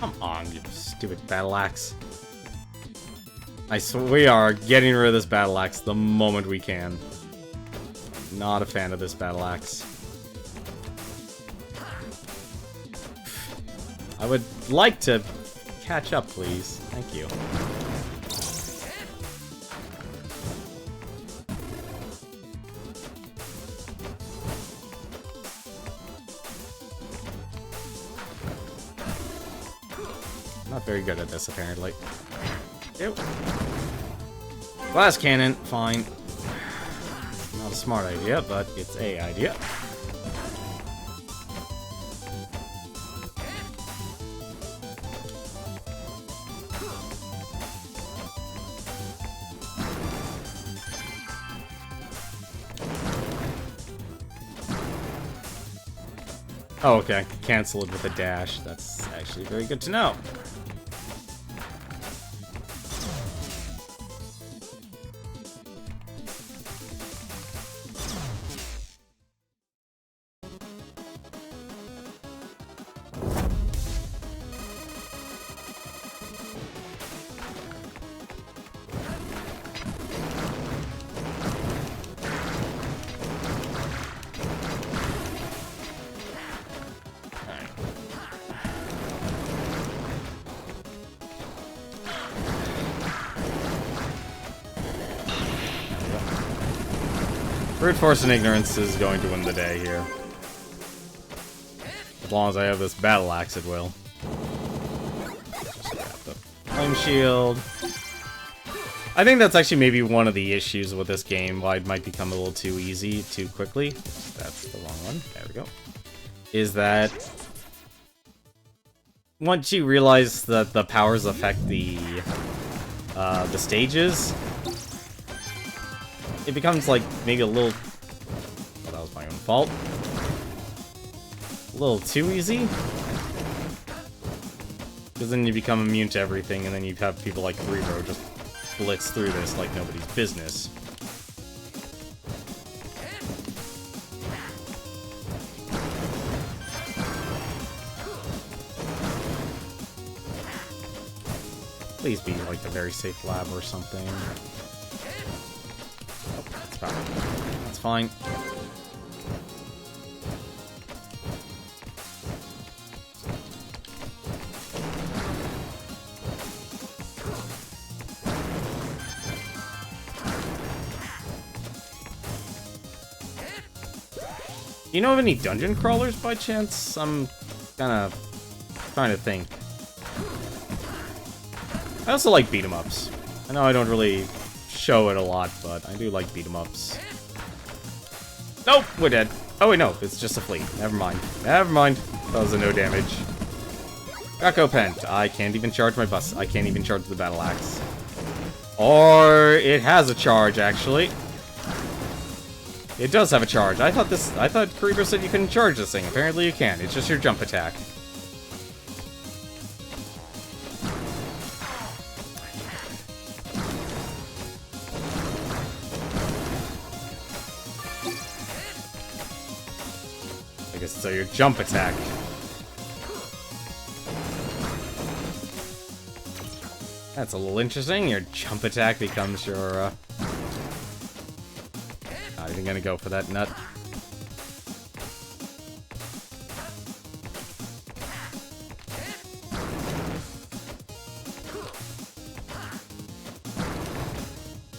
Come on, you stupid battle axe. I swear we are getting rid of this battle axe the moment we can. Not a fan of this battle axe. I would like to catch up, please. Thank you. Not very good at this, apparently. Ew. Glass cannon, fine. Not a smart idea, but it's a idea. Oh, okay. Cancel it with a dash. That's actually very good to know. Brute force and ignorance is going to win the day here. As long as I have this battle axe, it will. Just grab the flame shield. I think that's actually maybe one of the issues with this game, why it might become a little too easy too quickly. That's the wrong one. There we go. Is that once you realize that the powers affect the stages, it becomes like maybe a little... Well, that was my own fault. A little too easy. Because then you become immune to everything, and then you have people like Cerebro just blitz through this like nobody's business. Please be like a very safe lab or something. That's fine. Do you know of any dungeon crawlers by chance? I'm kind of trying to think. I also like beat 'em ups. I know I don't really show it a lot, but I do like beat 'em ups. Nope, we're dead. Oh wait, no, it's just a fleet. Never mind. Never mind. That was a no damage. Gakko Pent. I can't even charge my bus. I can't even charge the battle axe. Or it has a charge, actually. It does have a charge. I thought Cerebro said you couldn't charge this thing. Apparently you can. It's just your jump attack. So your jump attack. That's a little interesting. Your jump attack becomes your, Not even gonna go for that nut.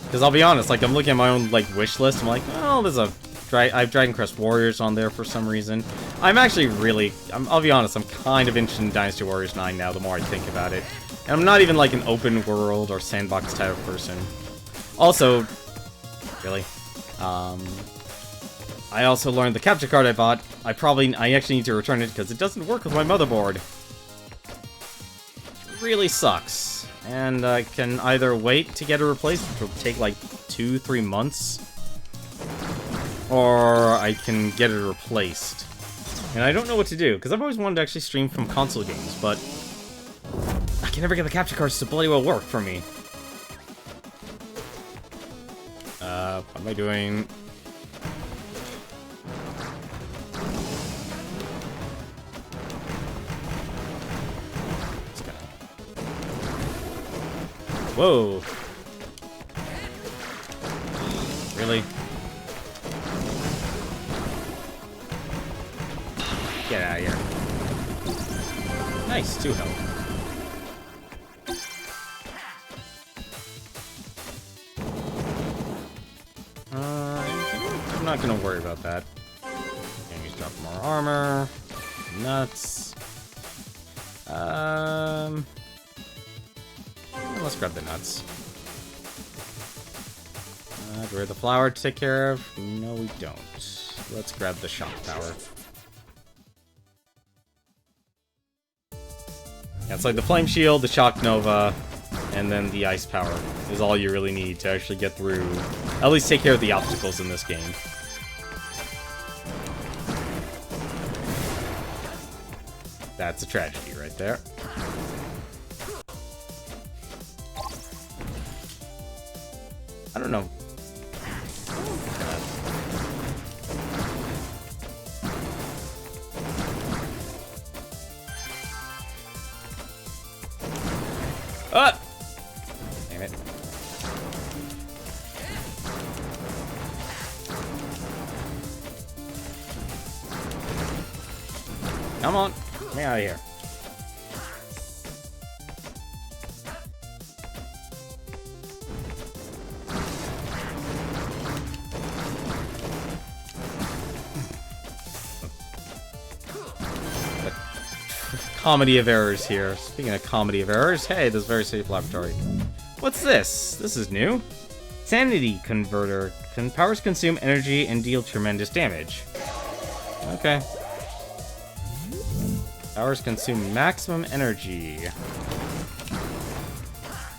Because I'll be honest, like, I'm looking at my own, like, wish list. I'm like, oh, there's a... I have Dragon Crest Warriors on there for some reason. I'm actually really... I'll be honest, I'm kind of interested in Dynasty Warriors 9 now, the more I think about it. And I'm not even, like, an open world or sandbox type of person. Also... Really? I also learned the capture card I bought. I actually need to return it because it doesn't work with my motherboard. It really sucks. And I can either wait to get it replaced, which will take like 2-3 months, or I can get it replaced. And I don't know what to do, because I've always wanted to actually stream from console games, but I can never get the capture cards to bloody well work for me. What am I doing? Whoa. Really? Get out of here. Nice, 2 health. I'm not gonna worry about that. Enemies drop more armor. Nuts. Let's grab the nuts. Do we have the flower to take care of? No, we don't. Let's grab the shock power. Yeah, it's like the flame shield, the shock nova, and then the ice power is all you really need to actually get through. At least take care of the obstacles in this game. That's a tragedy right there. I don't know. Ah! Damn it. Come on. Get me out of here. Comedy of errors here. Speaking of comedy of errors, hey, this is very safe laboratory. What's this? This is new. Sanity converter. Powers consume energy and deal tremendous damage. Okay. Powers consume maximum energy.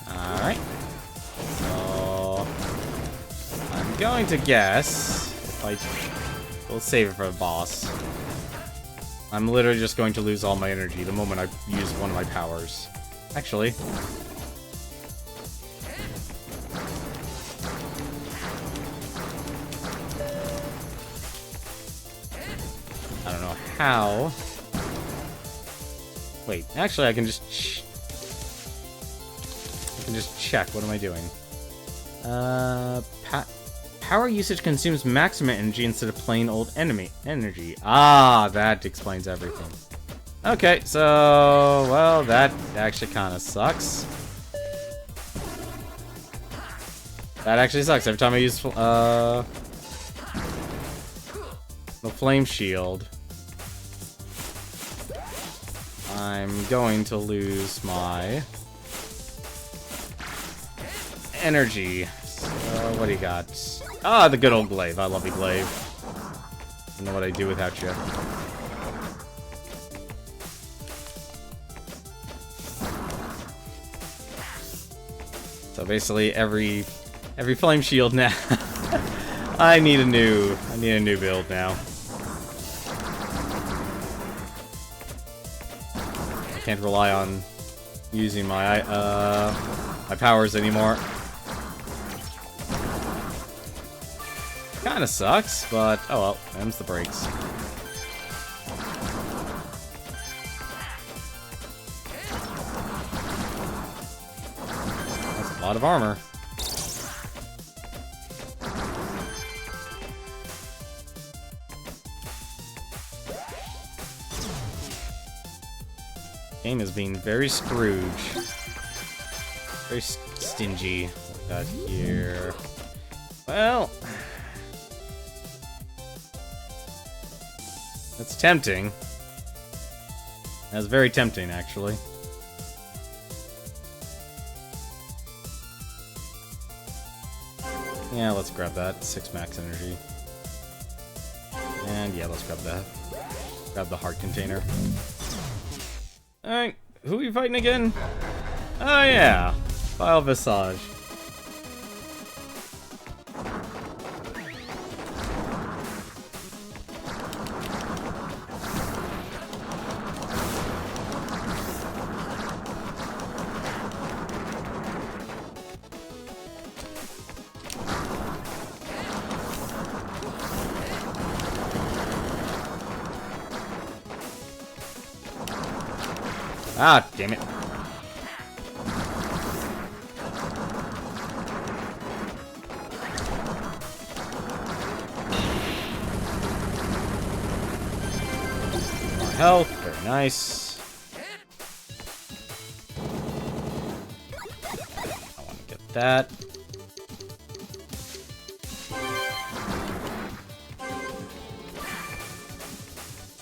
Alright. So I'm going to guess if we'll save it for the boss. I'm literally just going to lose all my energy the moment I use one of my powers. Actually. I don't know how. Wait, actually I can just check. What am I doing? Power usage consumes maximum energy instead of plain old energy. Ah, that explains everything. Okay, so, well, that actually kind of sucks. That actually sucks. Every time I use the flame shield, I'm going to lose my energy. So, what do you got? Ah, the good old glaive. I love you, glaive. I don't know what I'd do without you. So basically, every flame shield now. I need a new build now. I can't rely on using my my powers anymore. Kinda sucks, but oh well, them's the breaks. That's a lot of armor. Game is being very Scrooge. Very stingy. What we got here? Well, that's tempting. That's very tempting, actually. Yeah, let's grab that. 6 max energy. And yeah, let's grab that. Grab the heart container. Alright, who are we fighting again? Oh yeah, Vile Visage. Ah, damn it. More health, very nice. I want to get that.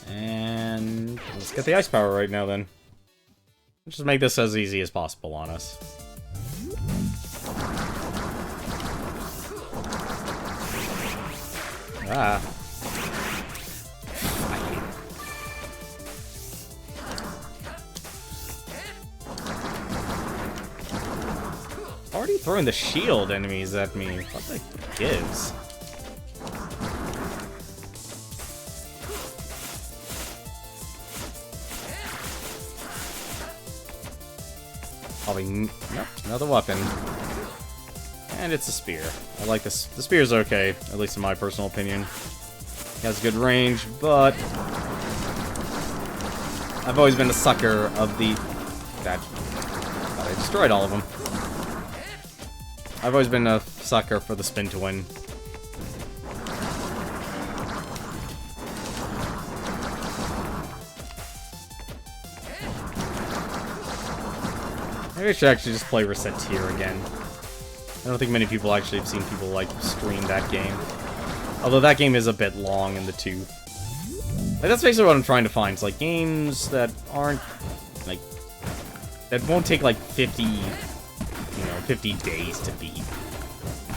And let's get the ice power right now then. Let's just make this as easy as possible on us. Ah. Already throwing the shield enemies at me. What the gives? Probably nope, another weapon. And it's a spear. I like this. The spear's okay, at least in my personal opinion. It has good range, but I've always been a sucker of the... That... I destroyed all of them. I've always been a sucker for the spin to win. Maybe I should actually just play Reset Tier again. I don't think many people actually have seen people, like, stream that game. Although that game is a bit long in the tooth. Like, that's basically what I'm trying to find. It's, like, games that aren't, like... that won't take, like, 50 days to beat.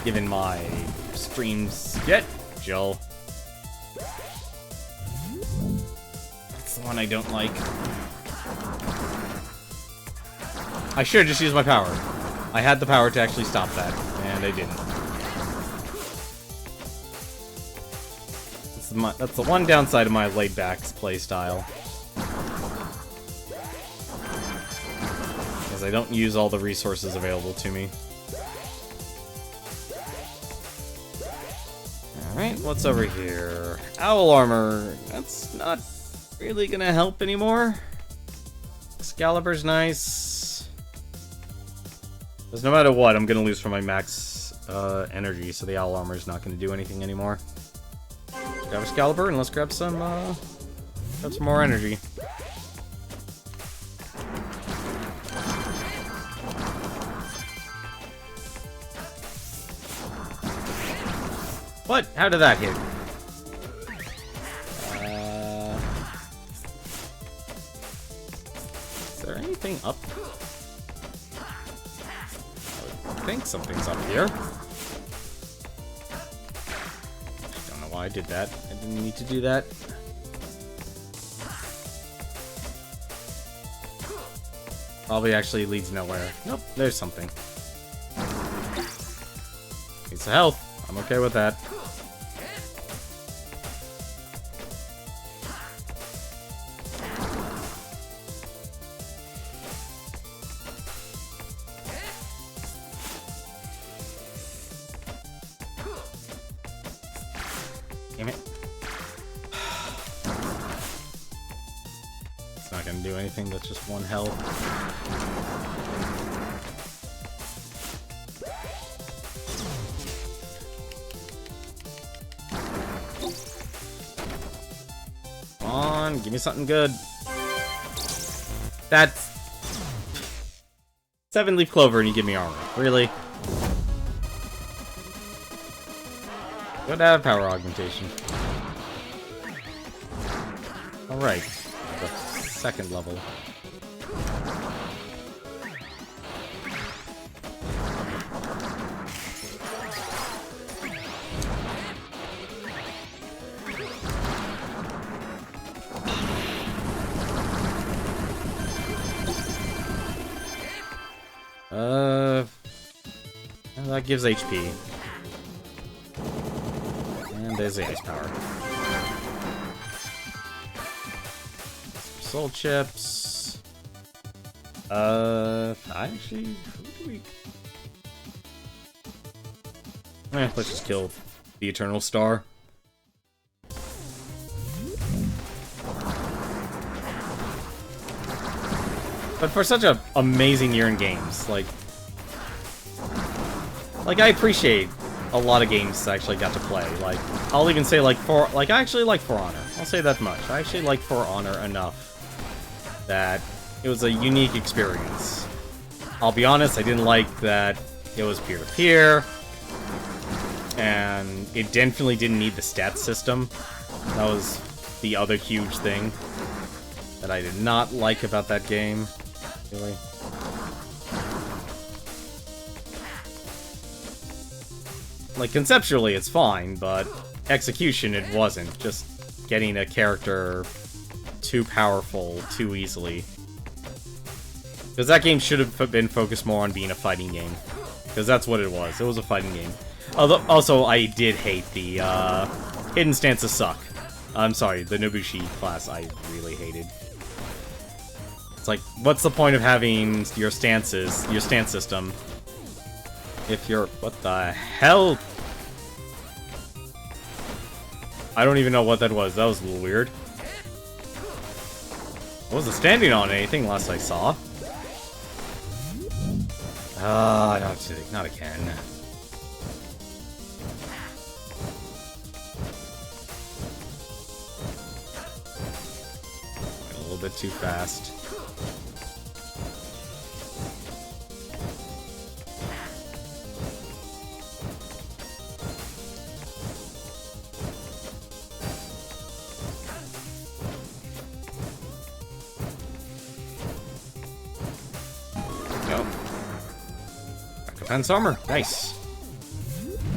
Given my streams... Get, Jill. That's the one I don't like. I should have just used my power. I had the power to actually stop that, and I didn't. That's the one downside of my laid-back playstyle. Because I don't use all the resources available to me. Alright, what's over here? Owl armor. That's not really gonna help anymore. Excalibur's nice. Because no matter what, I'm gonna lose from my max energy, so the owl armor is not gonna do anything anymore. Grab Excalibur and let's grab some more energy. What? How did that hit? Is there anything up? I think something's up here. I don't know why I did that. I didn't need to do that. Probably actually leads nowhere. Nope, there's something. Needs some health. I'm okay with that. Damn it. It's not gonna do anything, that's just one health. Come on, give me something good. That's 7-leaf clover and you give me armor. Really? Good to have power augmentation. Alright. The second level. That gives HP. And there's the ice power. Soul chips. Actually, who do we... let's just kill the Eternal Star. But for such an amazing year in games, like I appreciate a lot of games I actually got to play. Like, I'll even say, like, I actually like For Honor. I'll say that much. I actually like For Honor enough that it was a unique experience. I'll be honest, I didn't like that it was peer-to-peer, and it definitely didn't need the stats system. That was the other huge thing that I did not like about that game, really. Like, conceptually, it's fine, but execution, it wasn't. Just getting a character too powerful too easily. Because that game should have been focused more on being a fighting game. Because that's what it was. It was a fighting game. Although, also, I did hate the, hidden stances suck. I'm sorry, the Nobushi class I really hated. It's like, what's the point of having your stance system if you're... What the hell? I don't even know what that was. That was a little weird. I wasn't standing on anything last I saw. Not again. A little bit too fast. Defense armor, nice.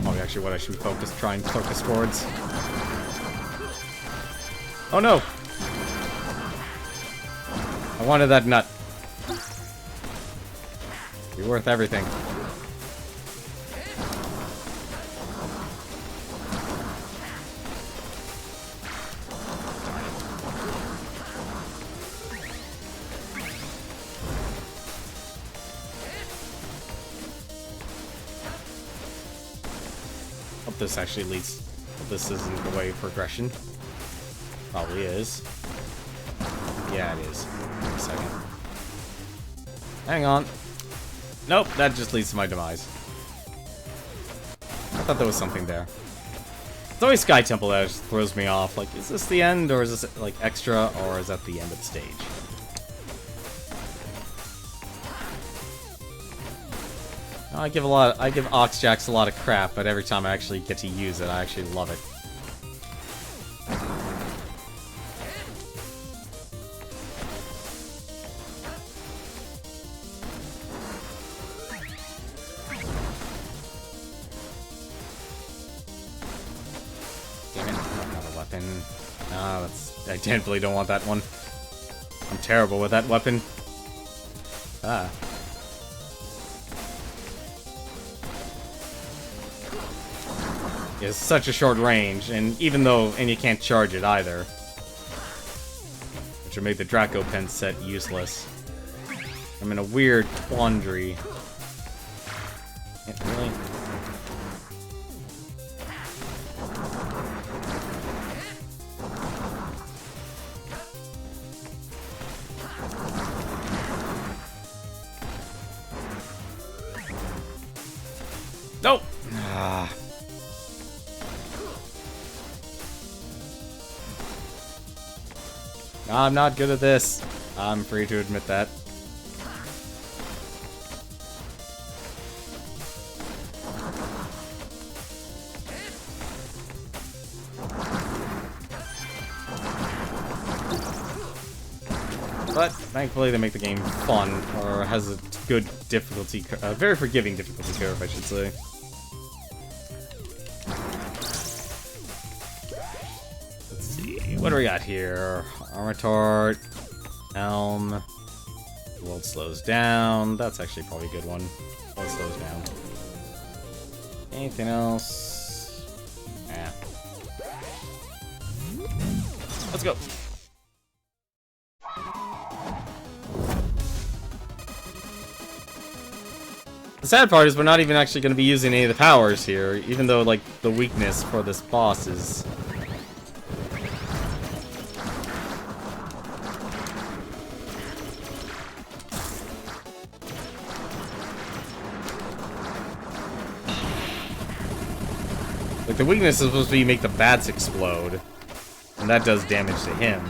Probably actually what I should try and focus towards. Oh no! I wanted that nut. Be worth everything. This actually leads... This isn't the way of progression. Probably is. Yeah, it is. Wait a second. Hang on. Nope, that just leads to my demise. I thought there was something there. It's always Sky Temple that just throws me off. Like, is this the end, or is this, like, extra, or is that the end of the stage? I give Oxjax a lot of crap, but every time I actually get to use it, I actually love it. Damn it, I don't have a weapon. I definitely don't want that one. I'm terrible with that weapon. Ah. Is such a short range, and you can't charge it either, which would make the Draco Pen set useless. I'm in a weird quandary. Can't really. Nope. Ah. I'm not good at this. I'm free to admit that. But thankfully they make the game fun, or has a good difficulty, very forgiving difficulty curve, I should say. What do we got here? Armor Tart, Elm, World slows down. That's actually probably a good one. World slows down. Anything else? Yeah. Let's go. The sad part is we're not even actually going to be using any of the powers here, even though, like, the weakness for this boss is... the weakness is supposed to be make the bats explode. And that does damage to him.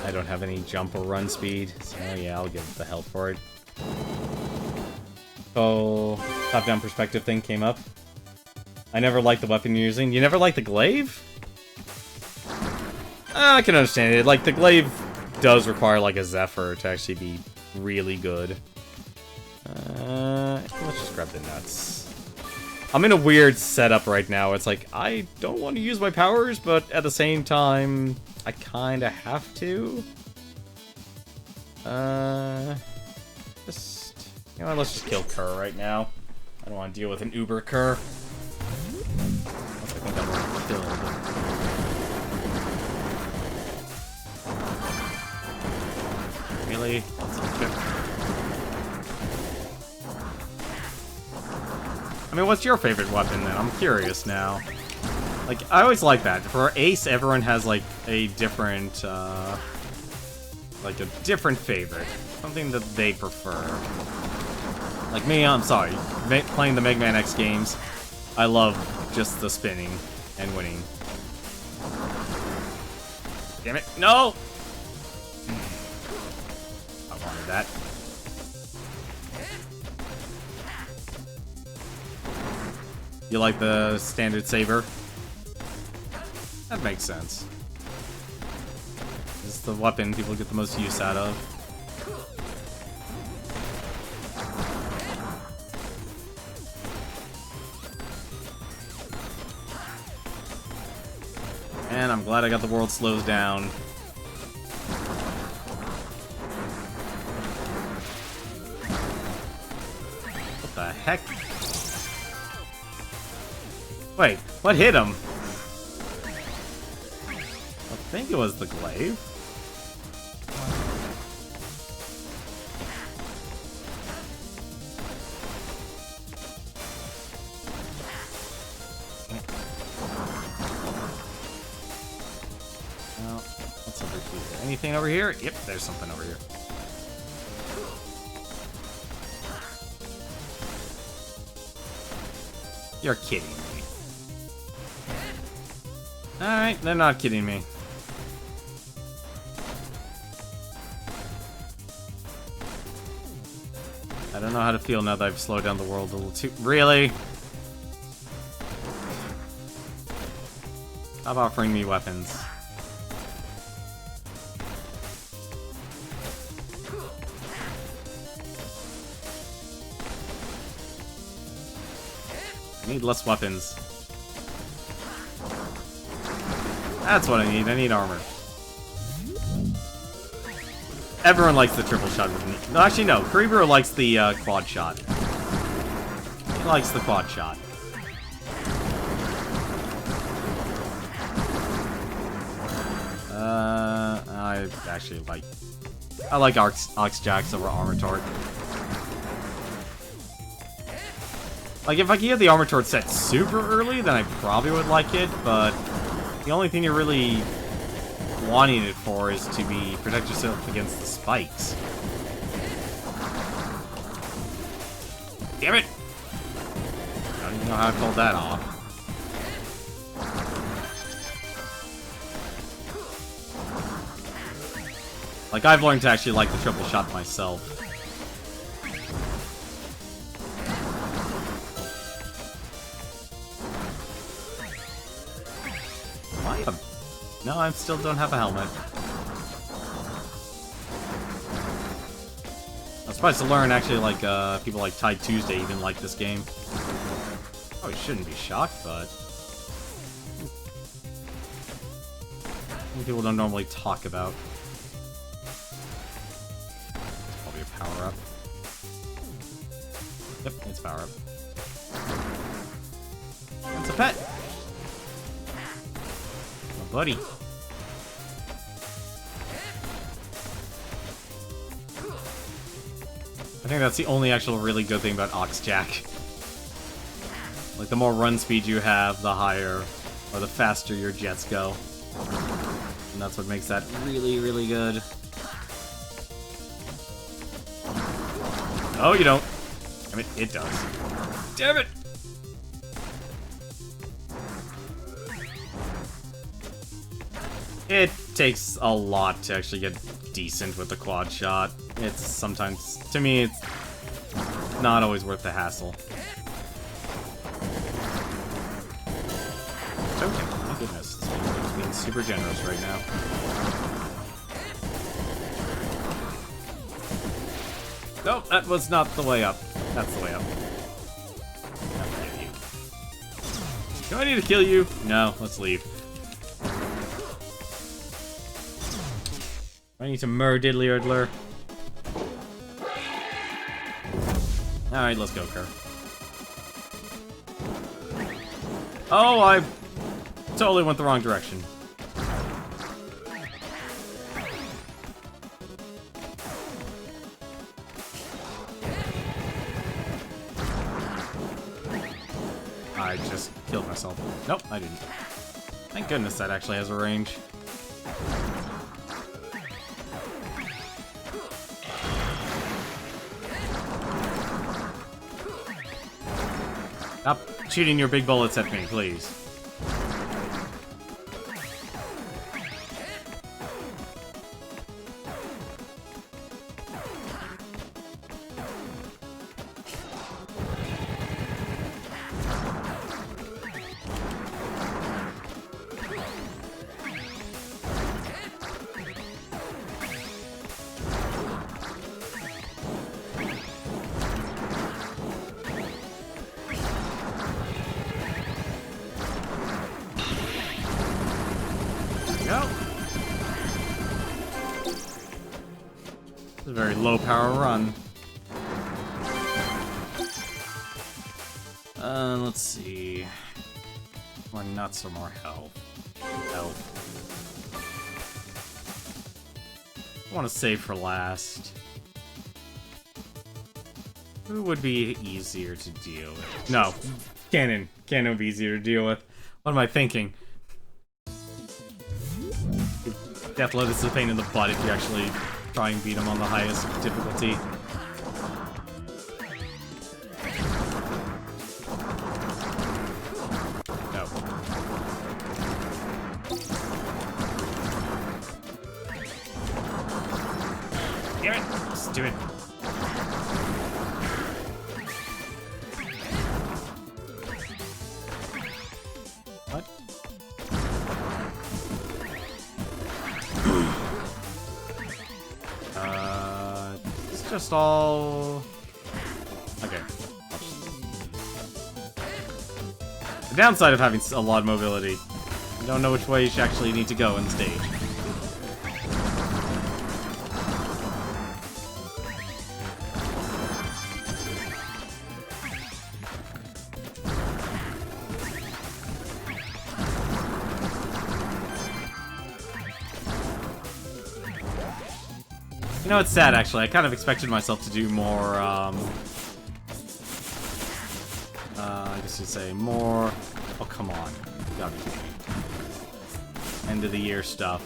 I don't have any jump or run speed, so yeah, I'll give the help for it. Oh, top-down perspective thing came up. I never liked the weapon you're using. You never liked the glaive? I can understand it. Like, the glaive does require, like, a Zephyr to actually be really good. Let's just grab the nuts. I'm in a weird setup right now. It's like, I don't want to use my powers, but at the same time, I kinda have to. Just, you know what, let's just kill Kerr right now. I don't want to deal with an Uber Kerr. Unless I think I'm already killed. Really? That's a chip. I mean, what's your favorite weapon then? I'm curious now. Like, I always like that. For Ace, everyone has, like, a different, favorite. Something that they prefer. Like me, I'm sorry. Playing the Mega Man X games, I love just the spinning and winning. Damn it. No! I wanted that. You like the standard saber? That makes sense. It's the weapon people get the most use out of. And I'm glad I got the world slows down. What the heck? Wait, what hit him? I think it was the glaive. Well, what's over here? Anything over here? Yep, there's something over here. You're kidding me. Alright, they're not kidding me. I don't know how to feel now that I've slowed down the world a little too— Really? Stop offering me weapons. I need less weapons. That's what I need. I need armor. Everyone likes the triple shot with me. No, actually, no. Kuriboru likes the quad shot. He likes the quad shot. I actually like— I like Ox Jacks over Armor Tort. Like, if I could get the Armor Tort set super early, then I probably would like it, but the only thing you're really wanting it for is to protect yourself against the spikes. Damn it! I don't even know how I pulled that off. Like, I've learned to actually like the triple shot myself. No, I still don't have a helmet. I'm surprised to learn, actually, like, people like Tide Tuesday even like this game. Probably shouldn't be shocked, but people don't normally talk about. It's probably a power-up. Yep, it's power-up. It's a pet! Buddy. I think that's the only actual really good thing about Oxjack. Like, the more run speed you have, the higher, or the faster your jets go. And that's what makes that really, really good. Oh, you don't. Damn it, it does. Damn it! It takes a lot to actually get decent with the quad shot. It's sometimes, to me, it's not always worth the hassle. Okay, my goodness, it's being super generous right now. Nope, that was not the way up. That's the way up. Do I need to kill you? No, let's leave. I need some diddly erdler. Alright, let's go, Kerr. Oh, I totally went the wrong direction. I just killed myself. Nope, I didn't. Thank goodness that actually has a range. Stop shooting your big bullets at me, please. It's a very low power run. Let's see. More nuts or more health? Health. I want to save for last. Who would be easier to deal with? No. Cannon. Cannon would be easier to deal with. What am I thinking? Death Lotus is a pain in the butt if you actually try and beat him on the highest difficulty. No. Damn it! Just do it. What? It's just all... Okay. The downside of having a lot of mobility, you don't know which way you actually need to go in the stage. You know, it's sad, actually. I kind of expected myself to do more, I guess you'd say more... Oh, come on. You gotta be kidding me. End of the year stuff.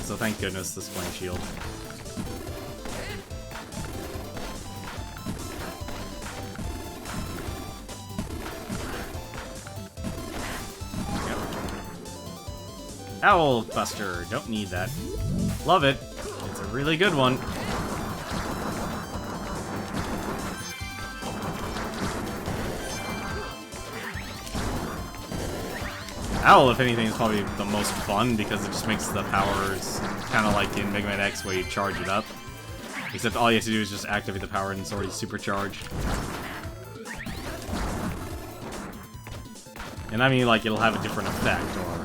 So thank goodness this flame shield. Owl Buster. Don't need that. Love it. It's a really good one. Owl, if anything, is probably the most fun because it just makes the powers kind of like in Mega Man X where you charge it up. Except all you have to do is just activate the power and it's already supercharged. And I mean, like, it'll have a different effect, or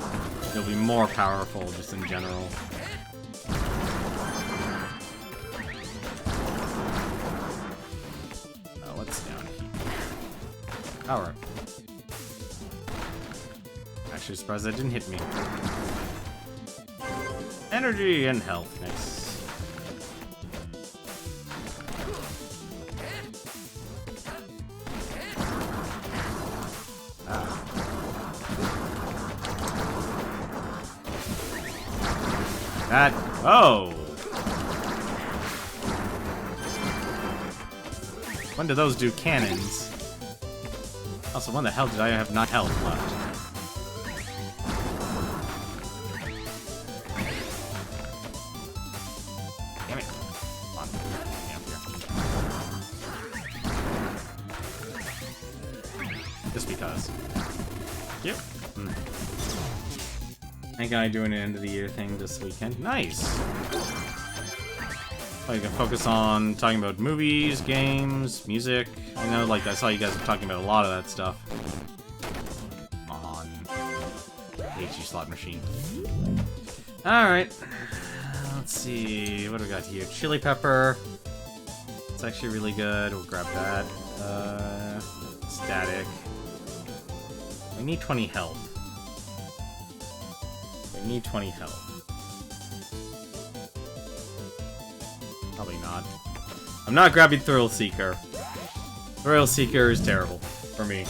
it'll be more powerful just in general. What's down here? Power. Actually surprised that didn't hit me. Energy and health. Nice. That. Oh! When do those do cannons? Also, when the hell did I have not health left? Just because. Yep. That guy doing an end of the year thing this weekend. Nice! Oh, you can focus on talking about movies, games, music. I know, like, I saw you guys were talking about a lot of that stuff. Come on. HG slot machine. Alright. Let's see. What do we got here? Chili pepper. It's actually really good. We'll grab that. Static. We need 20 health. We need 20 health. Probably not. I'm not grabbing Thrill Seeker. Thrill Seeker is terrible for me.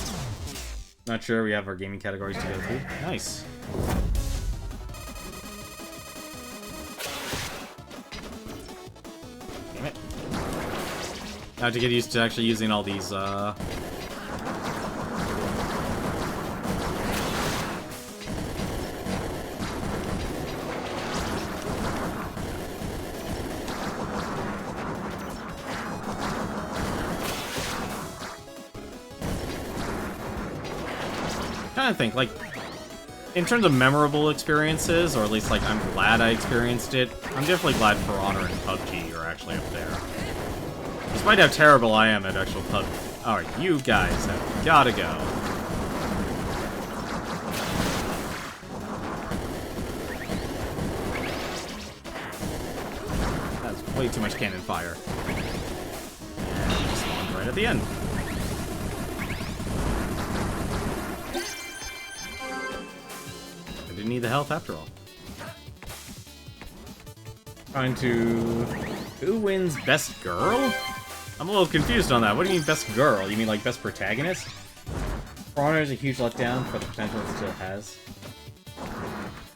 Not sure we have our gaming categories to go through. Nice. Damn it. I have to get used to actually using all these, I think, like, in terms of memorable experiences, or at least, like, I'm glad I experienced it, I'm definitely glad For Honor and PUBG are actually up there. Despite how terrible I am at actual PUBG. Alright, you guys have gotta go. That's way too much cannon fire. And he spawned right at the end. Didn't need the health after all. Trying to... Who wins Best Girl? I'm a little confused on that. What do you mean Best Girl? You mean like Best Protagonist? For Honor is a huge letdown for the potential it still has.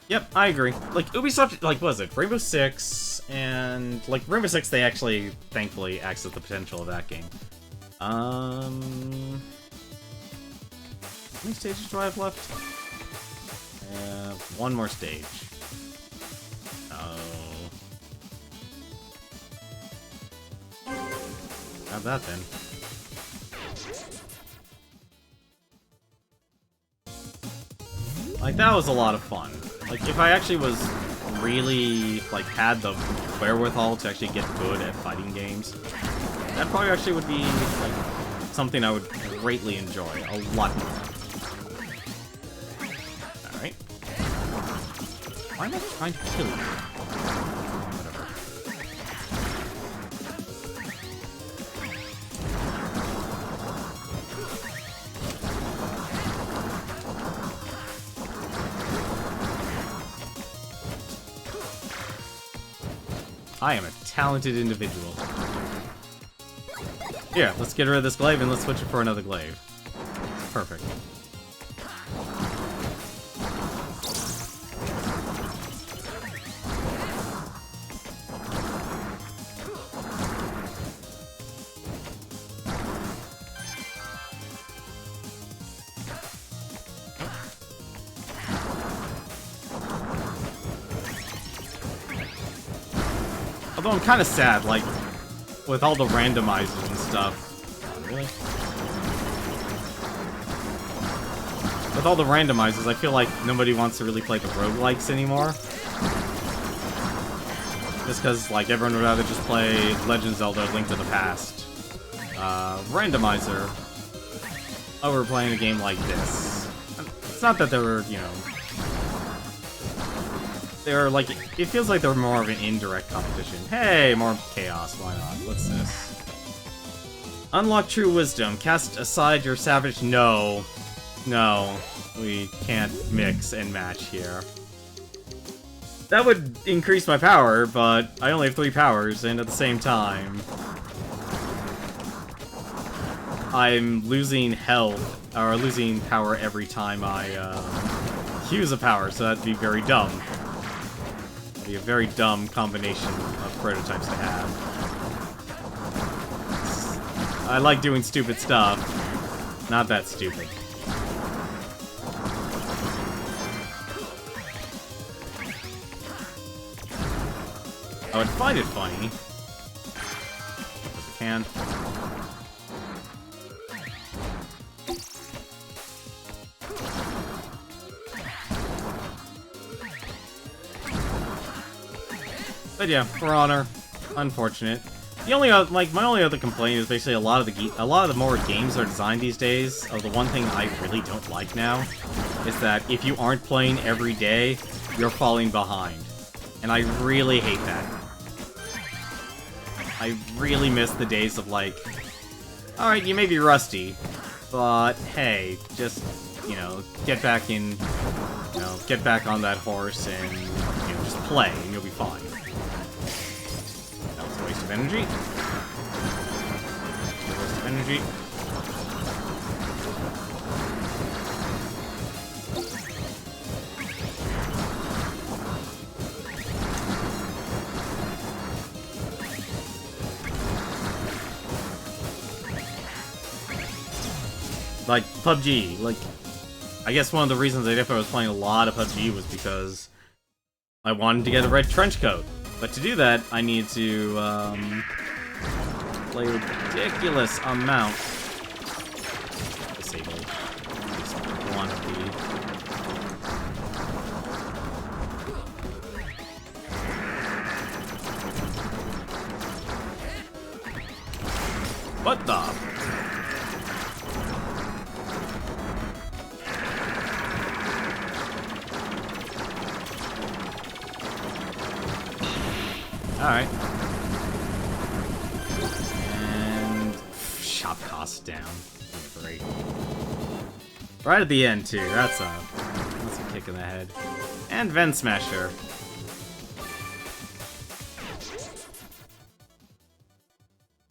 Yep, I agree. Like, Ubisoft, like, what was it? Rainbow Six, and... Like, Rainbow Six, they actually, thankfully, access the potential of that game. How many stages do I have left? One more stage. Oh. Have that then. Like, that was a lot of fun. Like, if I actually was really, like, had the wherewithal to actually get good at fighting games, that probably actually would be, like, something I would greatly enjoy a lot more. Why am I trying to kill you? Whatever. I am a talented individual. Here, let's get rid of this glaive and let's switch it for another glaive. Perfect. Although I'm kind of sad, like, with all the randomizers and stuff. Really? With all the randomizers, I feel like nobody wants to really play the roguelikes anymore. Just because, like, everyone would rather just play Legend of Zelda Link to the Past. Randomizer over playing a game like this. It's not that they were, you know... They're like, it feels like they're more of an indirect competition. Hey, more chaos, why not? What's this? Unlock true wisdom. Cast aside your savage... No. No. We can't mix and match here. That would increase my power, but I only have 3 powers, and at the same time... I'm losing health, or losing power every time I, use a power, so that'd be very dumb. Be a very dumb combination of prototypes to have. I like doing stupid stuff. Not that stupid. I would find it funny. If I can. But yeah, For Honor, unfortunate. The only my only other complaint is basically a lot of the more games that are designed these days. The one thing I really don't like now is that if you aren't playing every day, you're falling behind, and I really hate that. I really miss the days of like, all right, you may be rusty, but hey, just get back in, get back on that horse and just play, and you'll be fine. That was a waste of energy. Waste of energy. Like, PUBG, like, I guess one of the reasons I was playing a lot of PUBG was because I wanted to get a red trench coat. But to do that, I need to, play a ridiculous amount. Disable at least one of the... What the? Alright. And shop costs down. Great. Right at the end too. That's a kick in the head. And Vent Smasher.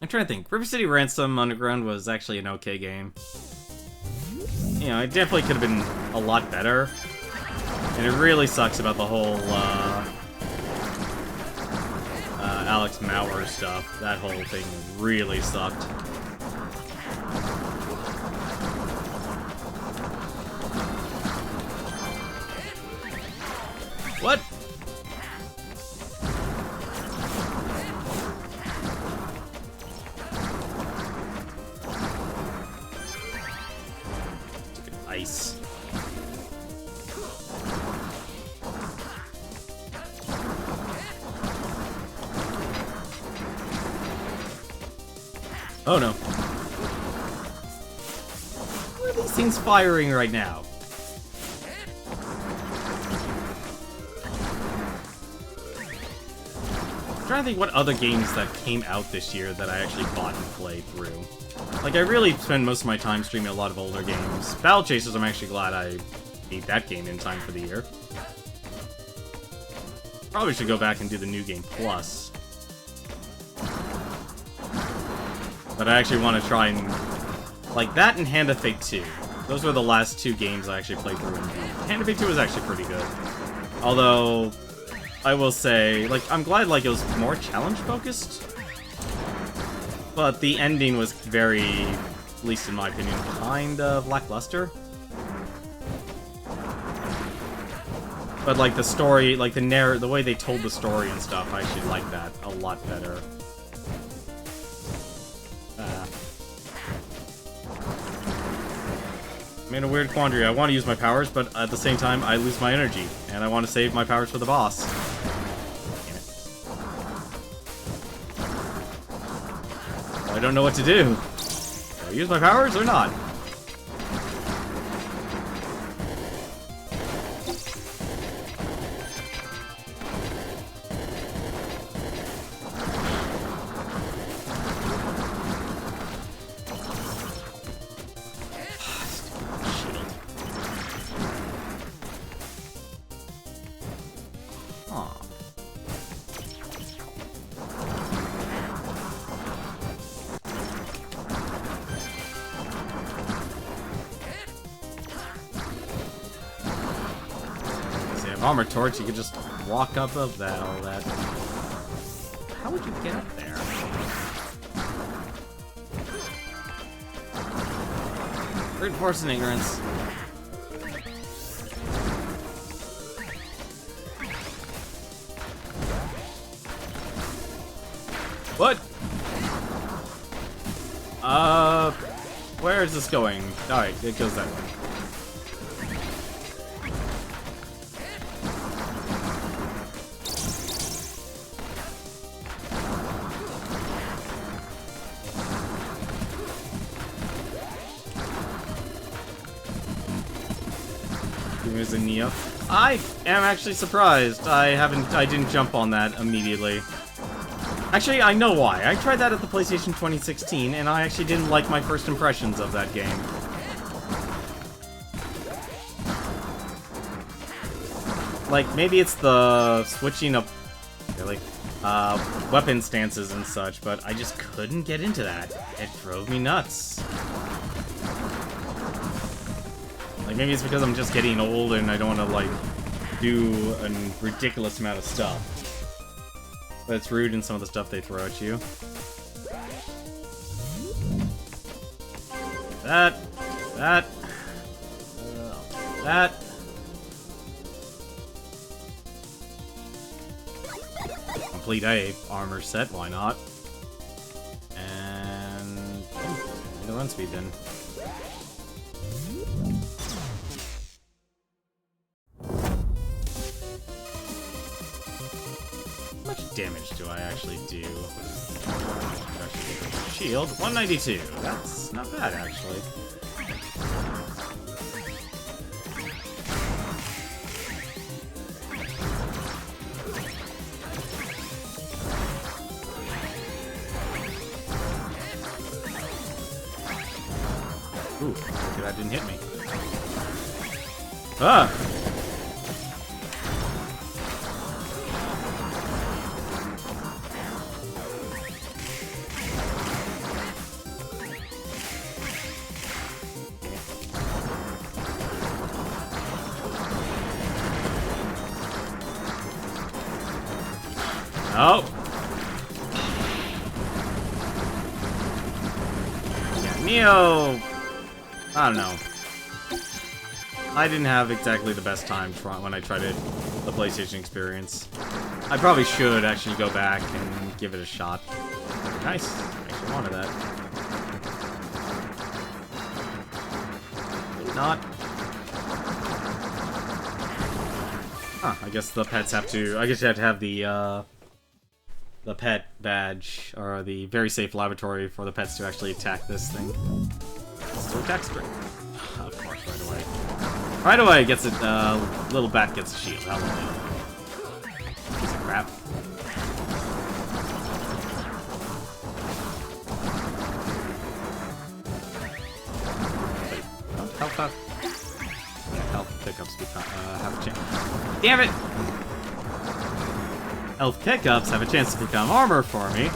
I'm trying to think. River City Ransom Underground was actually an okay game. It definitely could have been a lot better. And it really sucks about the whole Alex Mauer stuff. That whole thing really sucked. What? Stupid ice. Oh no. Why are these things firing right now? I'm trying to think what other games that came out this year that I actually bought and played through. Like, I really spend most of my time streaming a lot of older games. Battle Chasers, I'm actually glad I beat that game in time for the year. Probably should go back and do the New Game Plus. But I actually want to try and... Like, that and Hand of Fate 2. Those were the last two games I actually played through and beat. Hand of Fate 2 was actually pretty good. Although, I will say, like, I'm glad, like, it was more challenge-focused. But the ending was very, at least in my opinion, kind of lackluster. But, like, the story, like, the way they told the story and stuff, I actually like that a lot better. I'm in a weird quandary. I want to use my powers, but at the same time, I lose my energy. And I want to save my powers for the boss. Damn it. I don't know what to do. Do I use my powers or not? Armor torch, you could just walk up of that, all that. How would you get up there? Brute force and ignorance. What? Where is this going? Alright, it goes that way. There's a Neo. I am actually surprised. I didn't jump on that immediately. Actually, I know why. I tried that at the PlayStation 2016, and I actually didn't like my first impressions of that game. Like, maybe it's the switching up, like, weapon stances and such, but I just couldn't get into that. It drove me nuts. Like, maybe it's because I'm just getting old and I don't want to, like, do a ridiculous amount of stuff. But it's rude in some of the stuff they throw at you. That. Complete A armor set, why not? And the run speed then. How much damage do I actually do? Shield, 192. That's not bad, actually. Ooh, okay, that didn't hit me. Ah! Oh! Yeah, Neo! I don't know. I didn't have exactly the best time when I tried it, the PlayStation experience. I probably should actually go back and give it a shot. Nice. I actually wanted that. Did not. Huh, I guess the pets have to... I guess you have to have the pet badge, or the very safe laboratory for the pets to actually attack this thing. Still attack straight. Of course, right away. Right away, gets it, little bat gets a shield. How lovely. Piece of crap. Wait, health up. Yeah, health pickups become, have a chance. Damn it! Health pickups have a chance to become armor for me.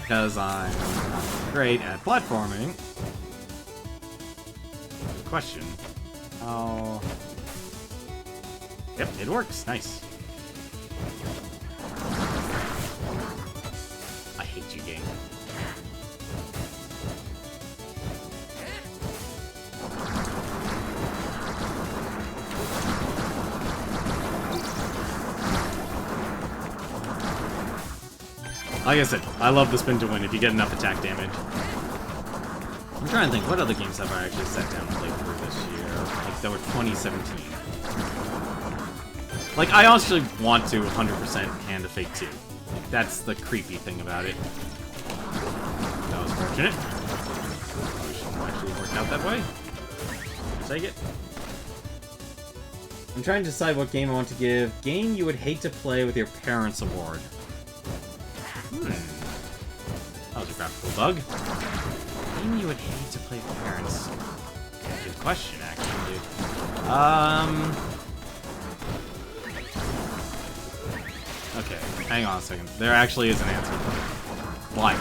Because I'm not great at platforming. Question. Oh. Yep, it works. Nice. I hate you, game. Like I said, I love the spin to win if you get enough attack damage. I'm trying to think, what other games have I actually sat down and played through this year? Like, that were 2017. Like, I honestly want to 100% hand a Fake 2. Like, that's the creepy thing about it. That was fortunate. Probably shouldn't have actually worked out that way. Take it. I'm trying to decide what game I want to give. Game you would hate to play with your parents award. That was a graphical bug. Game you would hate to play with parents. Good question, actually. Okay, hang on a second. There actually is an answer. Why?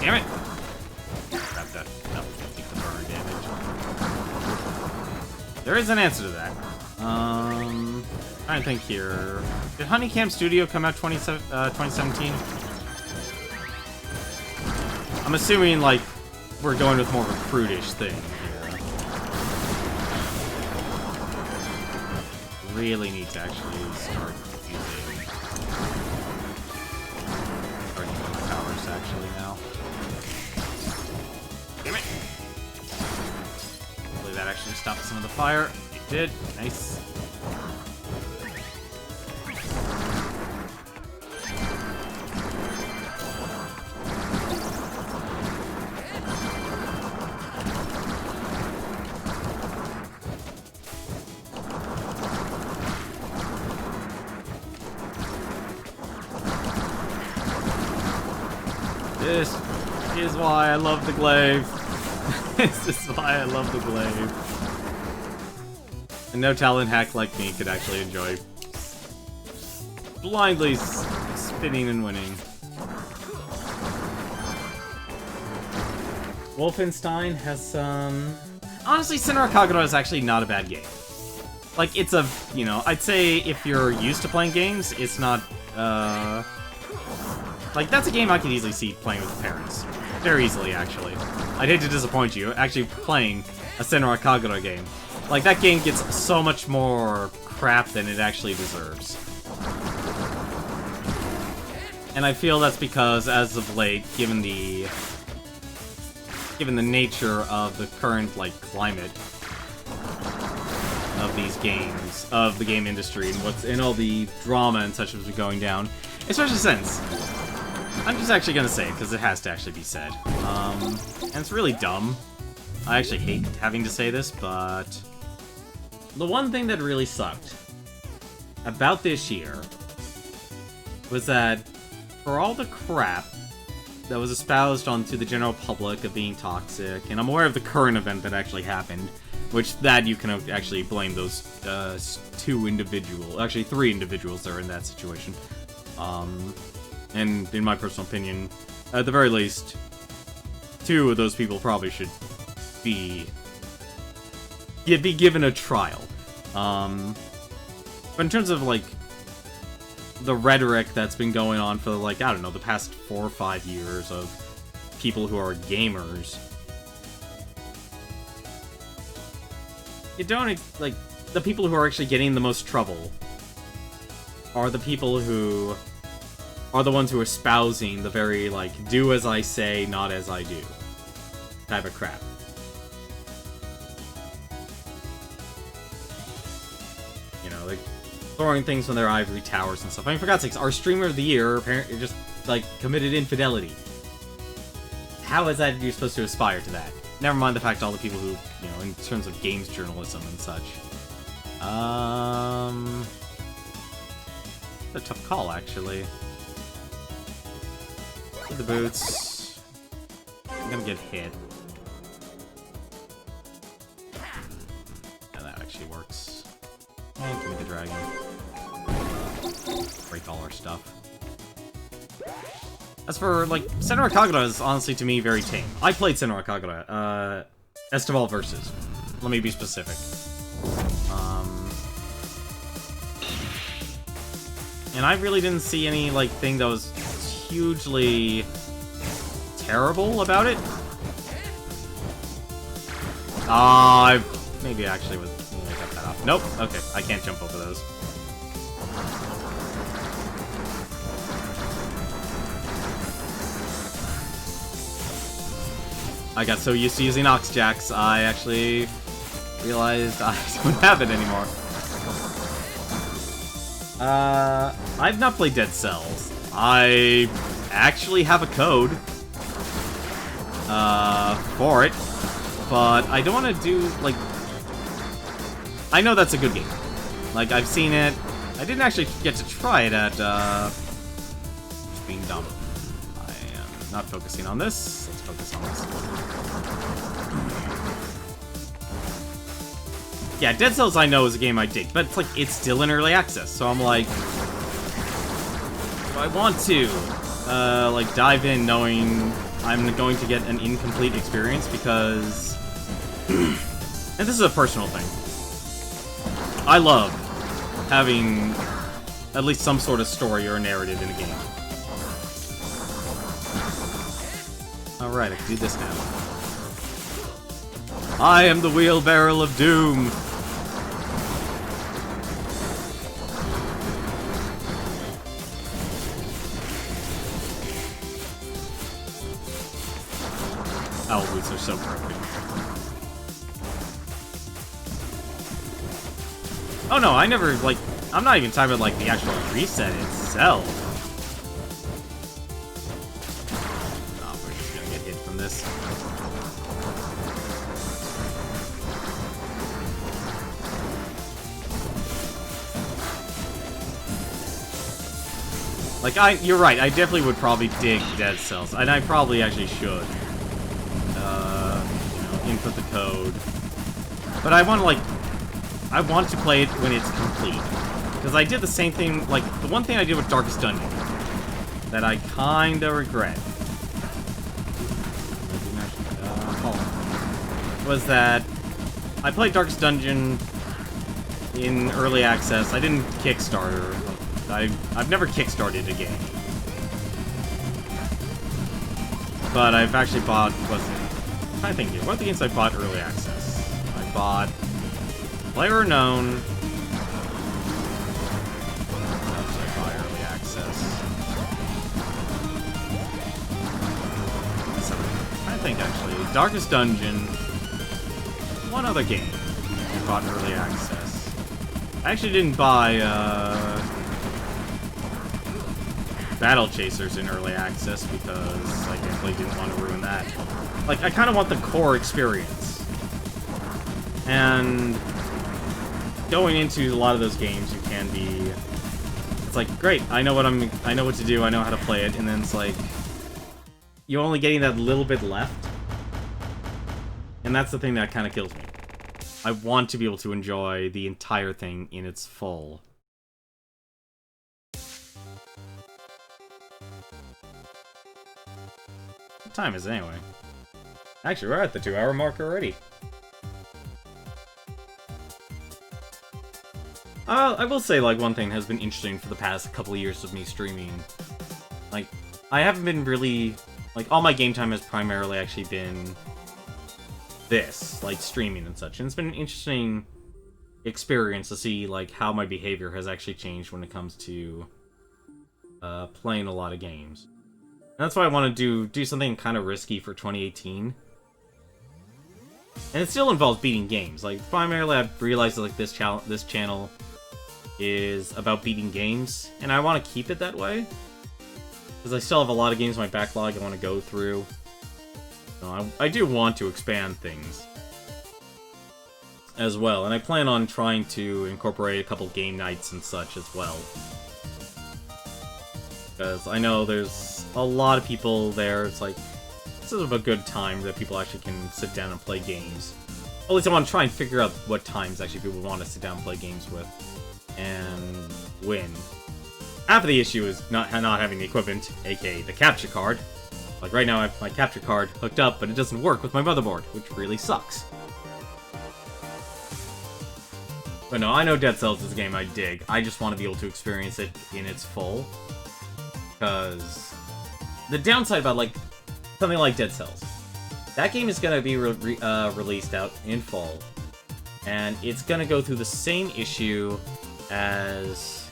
Damn it! Grab that. No, take the burn damage. There is an answer to that. Trying to think here. Did Honeycomb Studio come out 2017? I'm assuming, like, we're going with more of a prudish thing here. Really need to actually start using my powers actually now. Damn it! Hopefully that actually stopped some of the fire. It did. Nice. This is why I love the glaive. This is why I love the glaive. And no talent hack like me could actually enjoy blindly spinning and winning. Wolfenstein has some... Honestly, Senran Kagura is actually not a bad game. Like, it's a, you know, I'd say if you're used to playing games, it's not, like, that's a game I could easily see playing with parents. Very easily, actually. I'd hate to disappoint you, actually playing a Senran Kagura game. Like, that game gets so much more crap than it actually deserves. And I feel that's because, as of late, given the nature of the current, like, climate of these games, of the game industry, and all the drama and such has been going down, especially since, I'm just actually gonna say it, because it has to actually be said, and it's really dumb. I actually hate having to say this, but the one thing that really sucked about this year was that for all the crap that was espoused onto the general public of being toxic, and I'm aware of the current event that actually happened, which that you can actually blame those three individuals that are in that situation. And in my personal opinion, at the very least, 2 of those people probably should be given a trial. But in terms of, like, the rhetoric that's been going on for, like, I don't know, the past 4 or 5 years of people who are gamers, you don't, like, the people who are actually getting the most trouble are the people who are the ones who are espousing the very, like, do as I say, not as I do type of crap. You know, like, throwing things from their ivory towers and stuff. I mean, for God's sakes, our streamer of the year apparently just, like, committed infidelity. How is that you're supposed to aspire to that? Never mind the fact all the people who, you know, in terms of games journalism and such. It's a tough call, actually. The boots. I'm gonna get hit. Yeah, that actually works. And give me the dragon. Break all our stuff. As for, like, Senran Kagura is honestly, to me, very tame. I played Senran Kagura, Estival Versus. Let me be specific. And I really didn't see any, like, thing that was hugely terrible about it. Maybe I actually would cut that off. Nope, okay, I can't jump over those. I got so used to using Oxjacks, I actually realized I don't have it anymore. I've not played Dead Cells. I actually have a code for it, but I don't want to do, like, I know that's a good game. Like, I've seen it. I didn't actually get to try it at, just being dumb. I am not focusing on this. Let's focus on this. Yeah, Dead Cells I know is a game I dig, but it's like, it's still in early access, so I'm like, I want to, like, dive in knowing I'm going to get an incomplete experience because, and this is a personal thing, I love having at least some sort of story or narrative in a game. Alright, I can do this now. I am the wheelbarrow of doom! Owl boots are so broken. Oh no, I never, like, I'm not even talking about, like, the actual reset itself. Oh, we're just gonna get hit from this. Like, you're right, I definitely would probably dig Dead Cells, and I probably actually should. You know, input the code. But I want to, like, I want to play it when it's complete. Because I did the same thing, like, the one thing I did with Darkest Dungeon that I kinda regret was that I played Darkest Dungeon in early access. I didn't Kickstarter. I've never Kickstarted a game. But I've actually bought, I'm trying to think here. What are the games I bought early access? I bought PlayerUnknown. What else did I buy early access? I'm trying to think actually. Darkest Dungeon. One other game I bought early access. I actually didn't buy Battle Chasers in early access because I definitely didn't want to ruin that. Like, I kind of want the core experience. And going into a lot of those games, you can be... It's like, great, I know what to do, I know how to play it, and then it's like... You're only getting that little bit left. And that's the thing that kind of kills me. I want to be able to enjoy the entire thing in its full. What time is it anyway? Actually, we're at the 2-hour mark already. I will say, like, one thing has been interesting for the past couple of years of me streaming. Like, I haven't been really... Like, all my game time has primarily actually been... this, like, streaming and such. And it's been an interesting experience to see, like, how my behavior has actually changed when it comes to playing a lot of games. And that's why I want to do something kind of risky for 2018. And it still involves beating games. Like, primarily I've realized that, like, this channel is about beating games, and I want to keep it that way. Because I still have a lot of games in my backlog I want to go through. No, I do want to expand things as well, and I plan on trying to incorporate a couple game nights and such as well. Because I know there's a lot of people there, it's like, this is a good time that people actually can sit down and play games. At least I want to try and figure out what times actually people want to sit down and play games with, and when. Half of the issue is not having the equipment, aka the capture card. Like, right now I have my capture card hooked up, but it doesn't work with my motherboard, which really sucks. But no, I know Dead Cells is a game I dig. I just want to be able to experience it in its full. Because the downside about, like, something like Dead Cells, that game is going to be released out in fall. And it's going to go through the same issue as...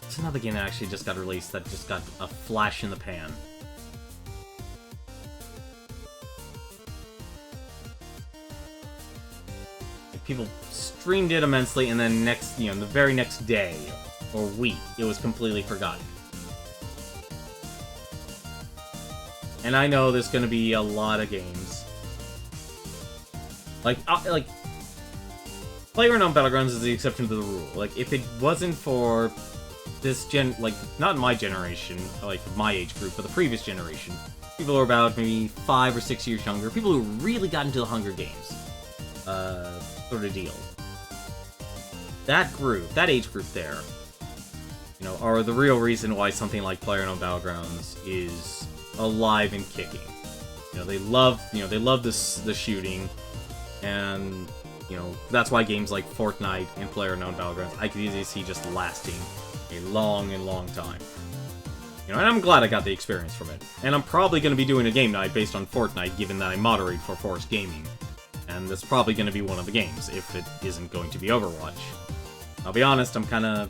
It's another game that actually just got released that just got a flash in the pan. People streamed it immensely, and then the very next day, or week, it was completely forgotten. And I know there's gonna be a lot of games. Like PlayerUnknown Battlegrounds is the exception to the rule. Like, if it wasn't for this not in my generation, like my age group, but the previous generation, people who are about maybe 5 or 6 years younger, people who really got into the Hunger Games, sort of deal. That group, that age group there, are the real reason why something like PlayerUnknown Battlegrounds is alive and kicking. They love the shooting, and that's why games like Fortnite and PlayerUnknown Battlegrounds I could easily see just lasting a long and long time. And I'm glad I got the experience from it. And I'm probably going to be doing a game night based on Fortnite, given that I moderate for Force Gaming. And that's probably going to be one of the games, if it isn't going to be Overwatch. I'll be honest, I'm not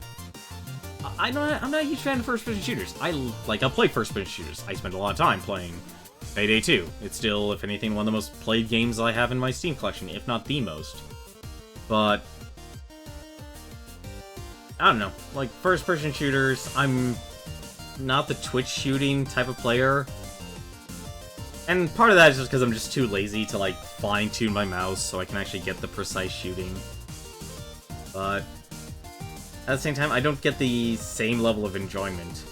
a huge fan of first-person shooters. I'll play first-person shooters. I spend a lot of time playing Payday 2. It's still, if anything, one of the most played games I have in my Steam collection, if not the most. But I don't know. Like, first-person shooters, I'm not the Twitch shooting type of player. And part of that is just because I'm just too lazy to, like, fine-tune my mouse so I can actually get the precise shooting. But at the same time, I don't get the same level of enjoyment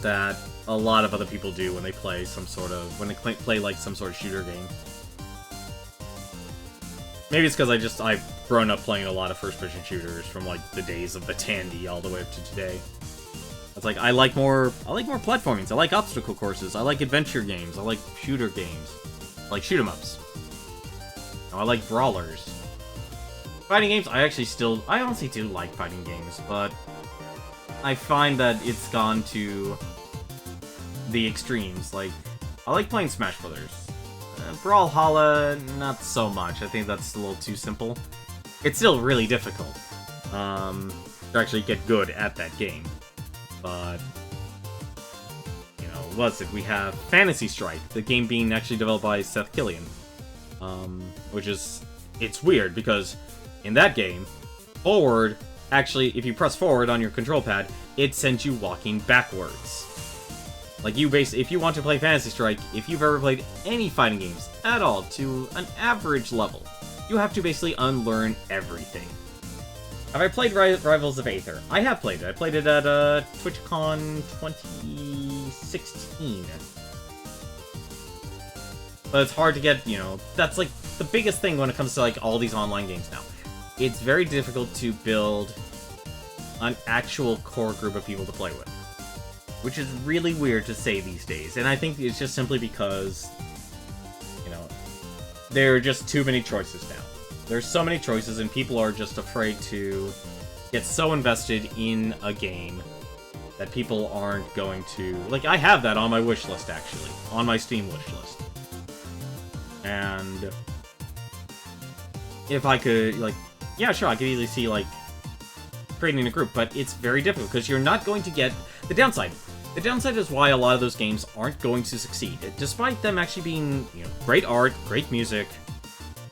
that a lot of other people do when they play play like some sort of shooter game. Maybe it's because I've grown up playing a lot of first-person shooters from like the days of Batandy all the way up to today. It's like I like more platformings. I like obstacle courses. I like adventure games. I like shooter games. I like shoot 'em ups. I like brawlers. Fighting games, I honestly do like fighting games, but I find that it's gone to the extremes. Like, I like playing Smash Brothers. Brawlhalla, not so much. I think that's a little too simple. It's still really difficult to actually get good at that game. But, you know, what's it? We have Fantasy Strike, the game being actually developed by Seth Killian. Which is, it's weird because in that game, forward, actually, if you press forward on your control pad, it sends you walking backwards. Like, if you want to play Fantasy Strike, if you've ever played any fighting games at all to an average level, you have to basically unlearn everything. Have I played Rivals of Aether? I have played it. I played it at TwitchCon 2016. But it's hard to get, you know, that's like the biggest thing when it comes to like all these online games now. It's very difficult to build an actual core group of people to play with. Which is really weird to say these days. And I think it's just simply because, you know, there are just too many choices now. There's so many choices and people are just afraid to get so invested in a game that people aren't going to... Like, I have that on my wish list, actually. On my Steam wish list. And if I could, like, yeah, sure, I could easily see, like, creating a group, but it's very difficult, because you're not going to get the downside. The downside is why a lot of those games aren't going to succeed. Despite them actually being, you know, great art, great music,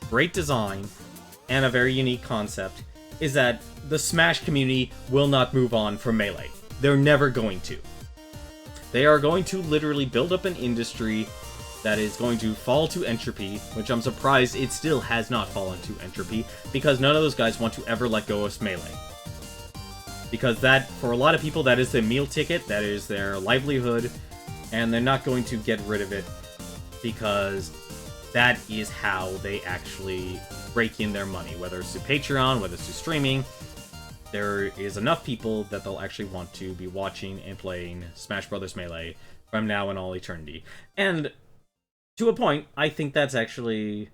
great design, and a very unique concept, is that the Smash community will not move on from Melee. They're never going to. They are going to literally build up an industry that is going to fall to entropy, which I'm surprised it still has not fallen to entropy, because none of those guys want to ever let go of Melee. Because that, for a lot of people, that is their meal ticket, that is their livelihood, and they're not going to get rid of it, because that is how they actually rake in their money, whether it's through Patreon, whether it's through streaming. There is enough people that they'll actually want to be watching and playing Smash Bros. Melee from now and all eternity. And to a point, I think that's actually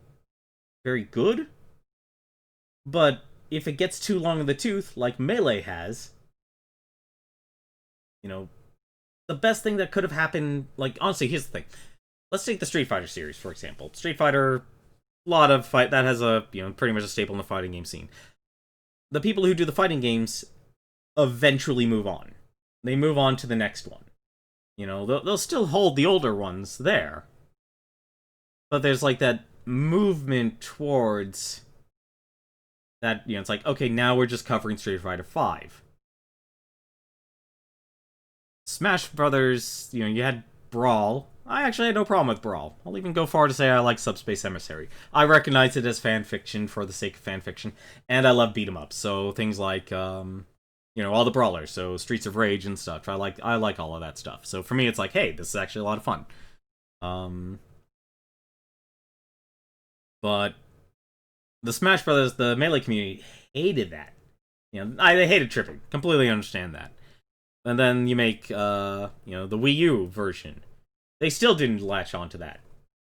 very good, but if it gets too long in the tooth, like Melee has, you know, the best thing that could have happened, like, honestly, here's the thing. Let's take the Street Fighter series, for example. Street Fighter, a lot of that has a, you know, pretty much a staple in the fighting game scene. The people who do the fighting games eventually move on. They move on to the next one. You know, they'll still hold the older ones there. But there's, like, that movement towards that, you know, it's like, okay, now we're just covering Street Fighter V. Smash Brothers, you know, you had Brawl. I actually had no problem with Brawl. I'll even go far to say I like Subspace Emissary. I recognize it as fan fiction for the sake of fan fiction, and I love beat 'em ups. So things like, you know, all the brawlers, so Streets of Rage and stuff. I like all of that stuff. So for me, it's like, hey, this is actually a lot of fun. But the Smash Brothers, the Melee community hated that. You know, they hated tripping. Completely understand that. And then you make, you know, the Wii U version. They still didn't latch onto that.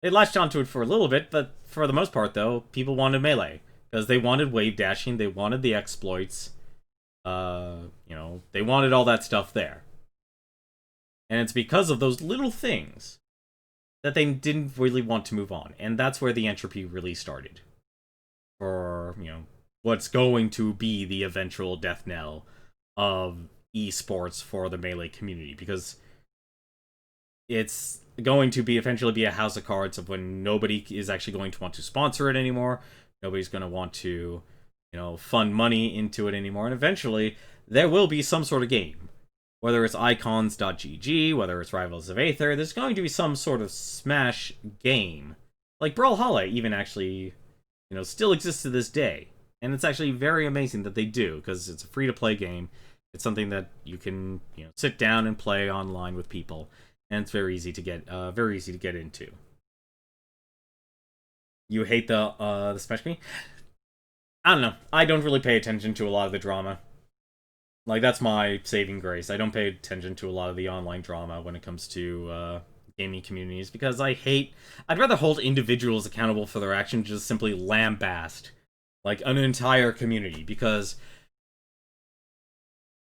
They latched onto it for a little bit, but for the most part, though, people wanted Melee. Because they wanted wave dashing, they wanted the exploits. You know, they wanted all that stuff there. And it's because of those little things that they didn't really want to move on. And that's where the entropy really started. For, you know, what's going to be the eventual death knell of esports for the Melee community. Because it's going to be eventually be a house of cards of when nobody is actually going to want to sponsor it anymore. Nobody's going to want to, you know, fund money into it anymore. And eventually, there will be some sort of game. Whether it's icons.gg, whether it's Rivals of Aether, there's going to be some sort of Smash game. Like Brawlhalla even actually, you know, still exists to this day. And it's actually very amazing that they do, because it's a free-to-play game. It's something that you can, sit down and play online with people, and it's very easy to get into. You hate the Smash Community? I don't know. I don't really pay attention to a lot of the drama. Like, that's my saving grace. I don't pay attention to a lot of the online drama when it comes to gaming communities, because I'd rather hold individuals accountable for their actions, just simply lambast like an entire community, because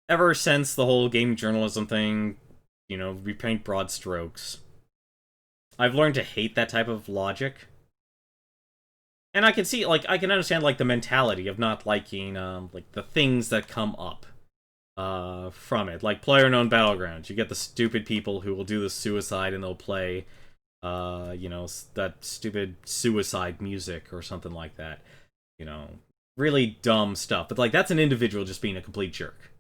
ever since the whole game journalism thing, we paint broad strokes, I've learned to hate that type of logic. And I can see, I can understand, the mentality of not liking, the things that come up from it. Like, player-known battlegrounds. You get the stupid people who will do the suicide and they'll play, that stupid suicide music or something like that. Really dumb stuff. But, that's an individual just being a complete jerk.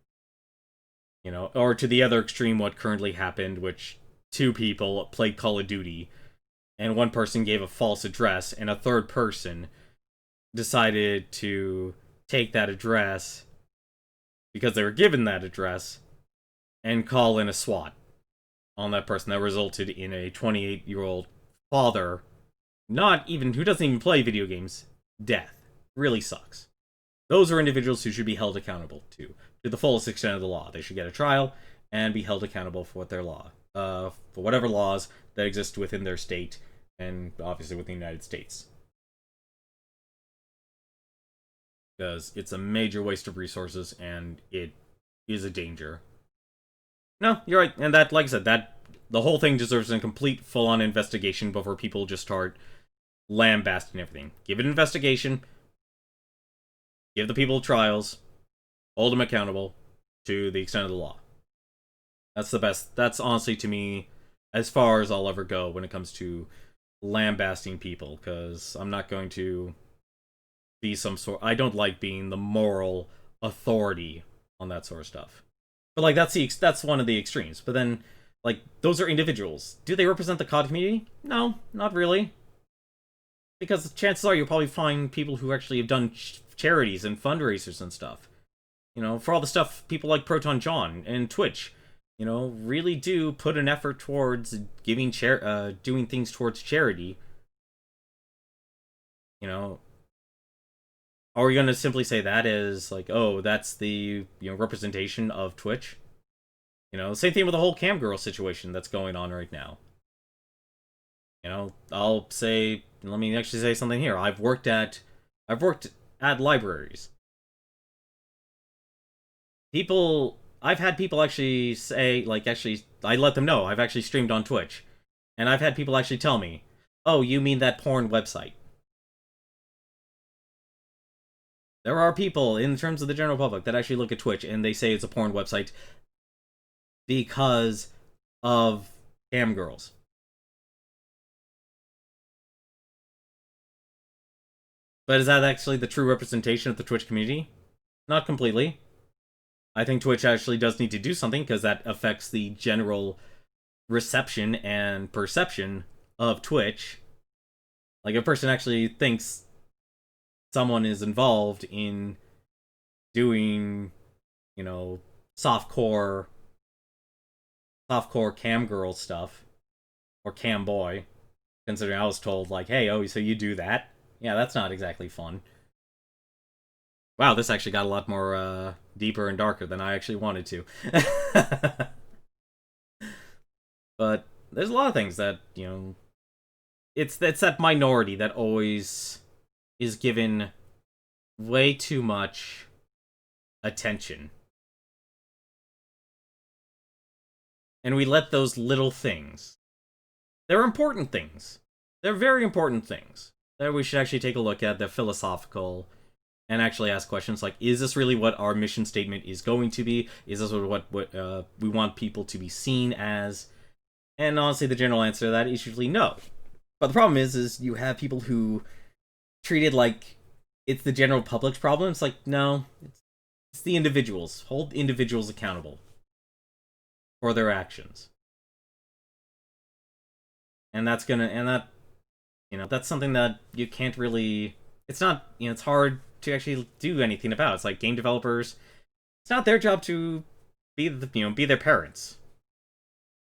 Or to the other extreme, what currently happened, which 2 people played Call of Duty, and one person gave a false address, and a third person decided to take that address, because they were given that address, and call in a SWAT on that person. That resulted in a 28-year-old father, who doesn't even play video games, death. Really sucks. Those are individuals who should be held accountable to the fullest extent of the law. They should get a trial and be held accountable for for whatever laws that exist within their state, and obviously within the United States. Because it's a major waste of resources, and it is a danger. No, you're right, and that, like I said, the whole thing deserves a complete, full-on investigation before people just start lambasting everything. Give it an investigation, give the people trials, hold them accountable to the extent of the law. That's the best. That's honestly, to me, as far as I'll ever go when it comes to lambasting people, because I'm not going to be I don't like being the moral authority on that sort of stuff. But, that's one of the extremes. But then, those are individuals. Do they represent the COD community? No, not really. Because chances are you'll probably find people who actually have done charities and fundraisers and stuff. For all the stuff people like Proton John and Twitch, really do put an effort towards doing things towards charity. Are we going to simply say that is oh, that's the representation of Twitch? Same thing with the whole cam girl situation that's going on right now. Let me actually say something here. I've worked at libraries. I've had people actually say, I let them know I've actually streamed on Twitch. And I've had people actually tell me, oh, you mean that porn website? There are people, in terms of the general public, that actually look at Twitch and they say it's a porn website because of cam girls. But is that actually the true representation of the Twitch community? Not completely. I think Twitch actually does need to do something, because that affects the general reception and perception of Twitch. If a person actually thinks someone is involved in doing, softcore cam girl stuff, or cam boy, considering I was told, hey, oh, so you do that? Yeah, that's not exactly fun. Wow, this actually got a lot more deeper and darker than I actually wanted to. But there's a lot of things that, it's that minority that always is given way too much attention. And we let those little things. They're important things. They're very important things that we should actually take a look at, the philosophical, and actually ask questions like, is this really what our mission statement is going to be? Is this what we want people to be seen as? And honestly, the general answer to that is usually no. But the problem is you have people who treat it like it's the general public's problem. It's no, it's the individuals. Hold individuals accountable for their actions. And that's something that you can't really, it's hard to actually do anything about. It's game developers, it's not their job to be their parents.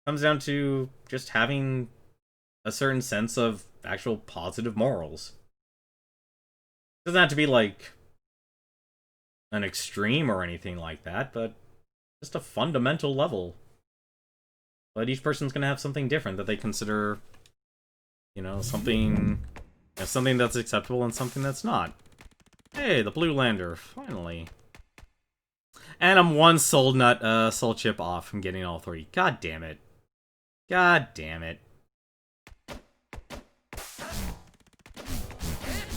Comes down to just having a certain sense of actual positive morals. Doesn't have to be like an extreme or anything like that, but just a fundamental level. But each person's gonna have something different that they consider, something that's acceptable and something that's not. Hey, the Blue Lander, finally. And I'm one soul chip off from getting all three. God damn it. God damn it.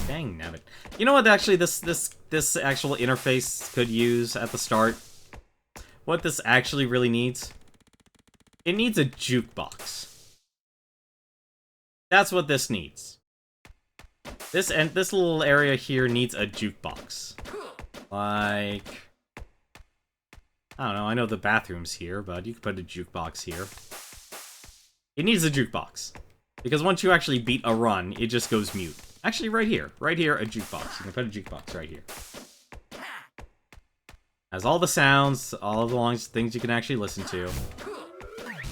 Dang nabbit. You know what actually this actual interface could use at the start? What this actually really needs? It needs a jukebox. That's what this needs. This little area here needs a jukebox. Like, I don't know, I know the bathroom's here, but you could put a jukebox here. It needs a jukebox. Because once you actually beat a run, it just goes mute. Actually, right here, a jukebox. You can put a jukebox right here. Has all the sounds, all of the things you can actually listen to. And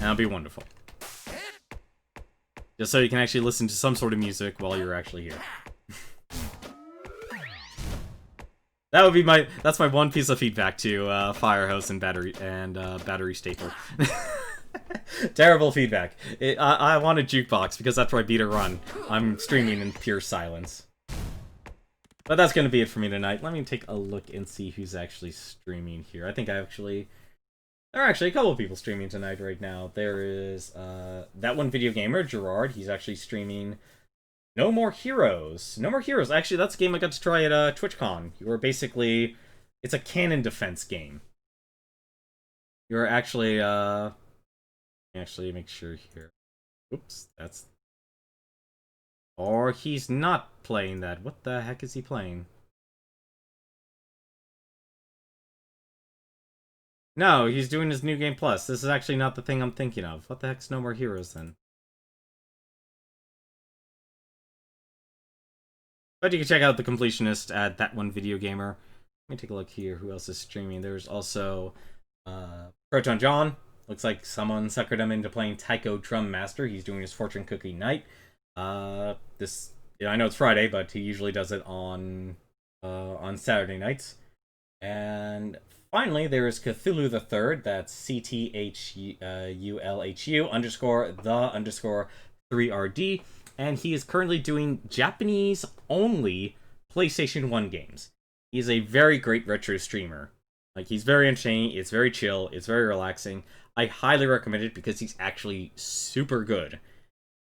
that'll be wonderful. Just so you can actually listen to some sort of music while you're actually here. That would be that's my one piece of feedback to Firehouse and Battery Staple. Terrible feedback. I want a jukebox because after I beat a run, I'm streaming in pure silence. But that's gonna be it for me tonight. Let me take a look and see who's actually streaming here. I think there are actually a couple of people streaming tonight right now. There is That One Video Gamer, Gerard. He's actually streaming No More Heroes. No More Heroes. Actually, that's a game I got to try at TwitchCon. It's a cannon defense game. You're actually make sure here. Oops, or he's not playing that. What the heck is he playing? No, he's doing his New Game Plus. This is actually not the thing I'm thinking of. What the heck's No More Heroes then? But you can check out the completionist at That One Video Gamer. Let me take a look here. Who else is streaming? There's also Proton John. Looks like someone suckered him into playing Taiko Drum Master. He's doing his Fortune Cookie Night. I know it's Friday, but he usually does it on Saturday nights. And finally, there is Cthulhu the Third. That's CTHULHU_the_3RD. And he is currently doing Japanese-only PlayStation 1 games. He's a very great retro streamer. Like, he's very entertaining, it's very chill, it's very relaxing. I highly recommend it because he's actually super good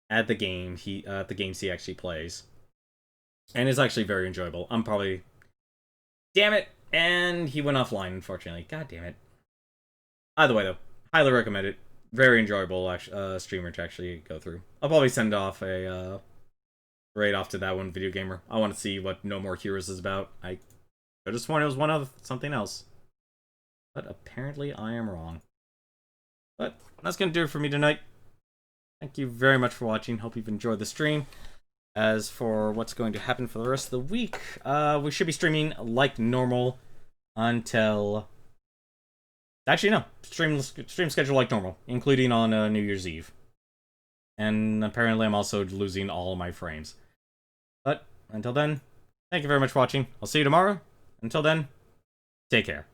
at the games he actually plays. And it's actually very enjoyable. Damn it! And he went offline, unfortunately. God damn it. Either way, though, highly recommend it. Very enjoyable streamer to actually go through. I'll probably send off a raid off to That One Video Gamer. I want to see what No More Heroes is about. I could have sworn it was something else. But apparently I am wrong. But that's going to do it for me tonight. Thank you very much for watching. Hope you've enjoyed the stream. As for what's going to happen for the rest of the week, we should be streaming like normal until... Actually, no. Stream schedule like normal, including on New Year's Eve. And apparently I'm also losing all of my frames. But until then, thank you very much for watching. I'll see you tomorrow. Until then, take care.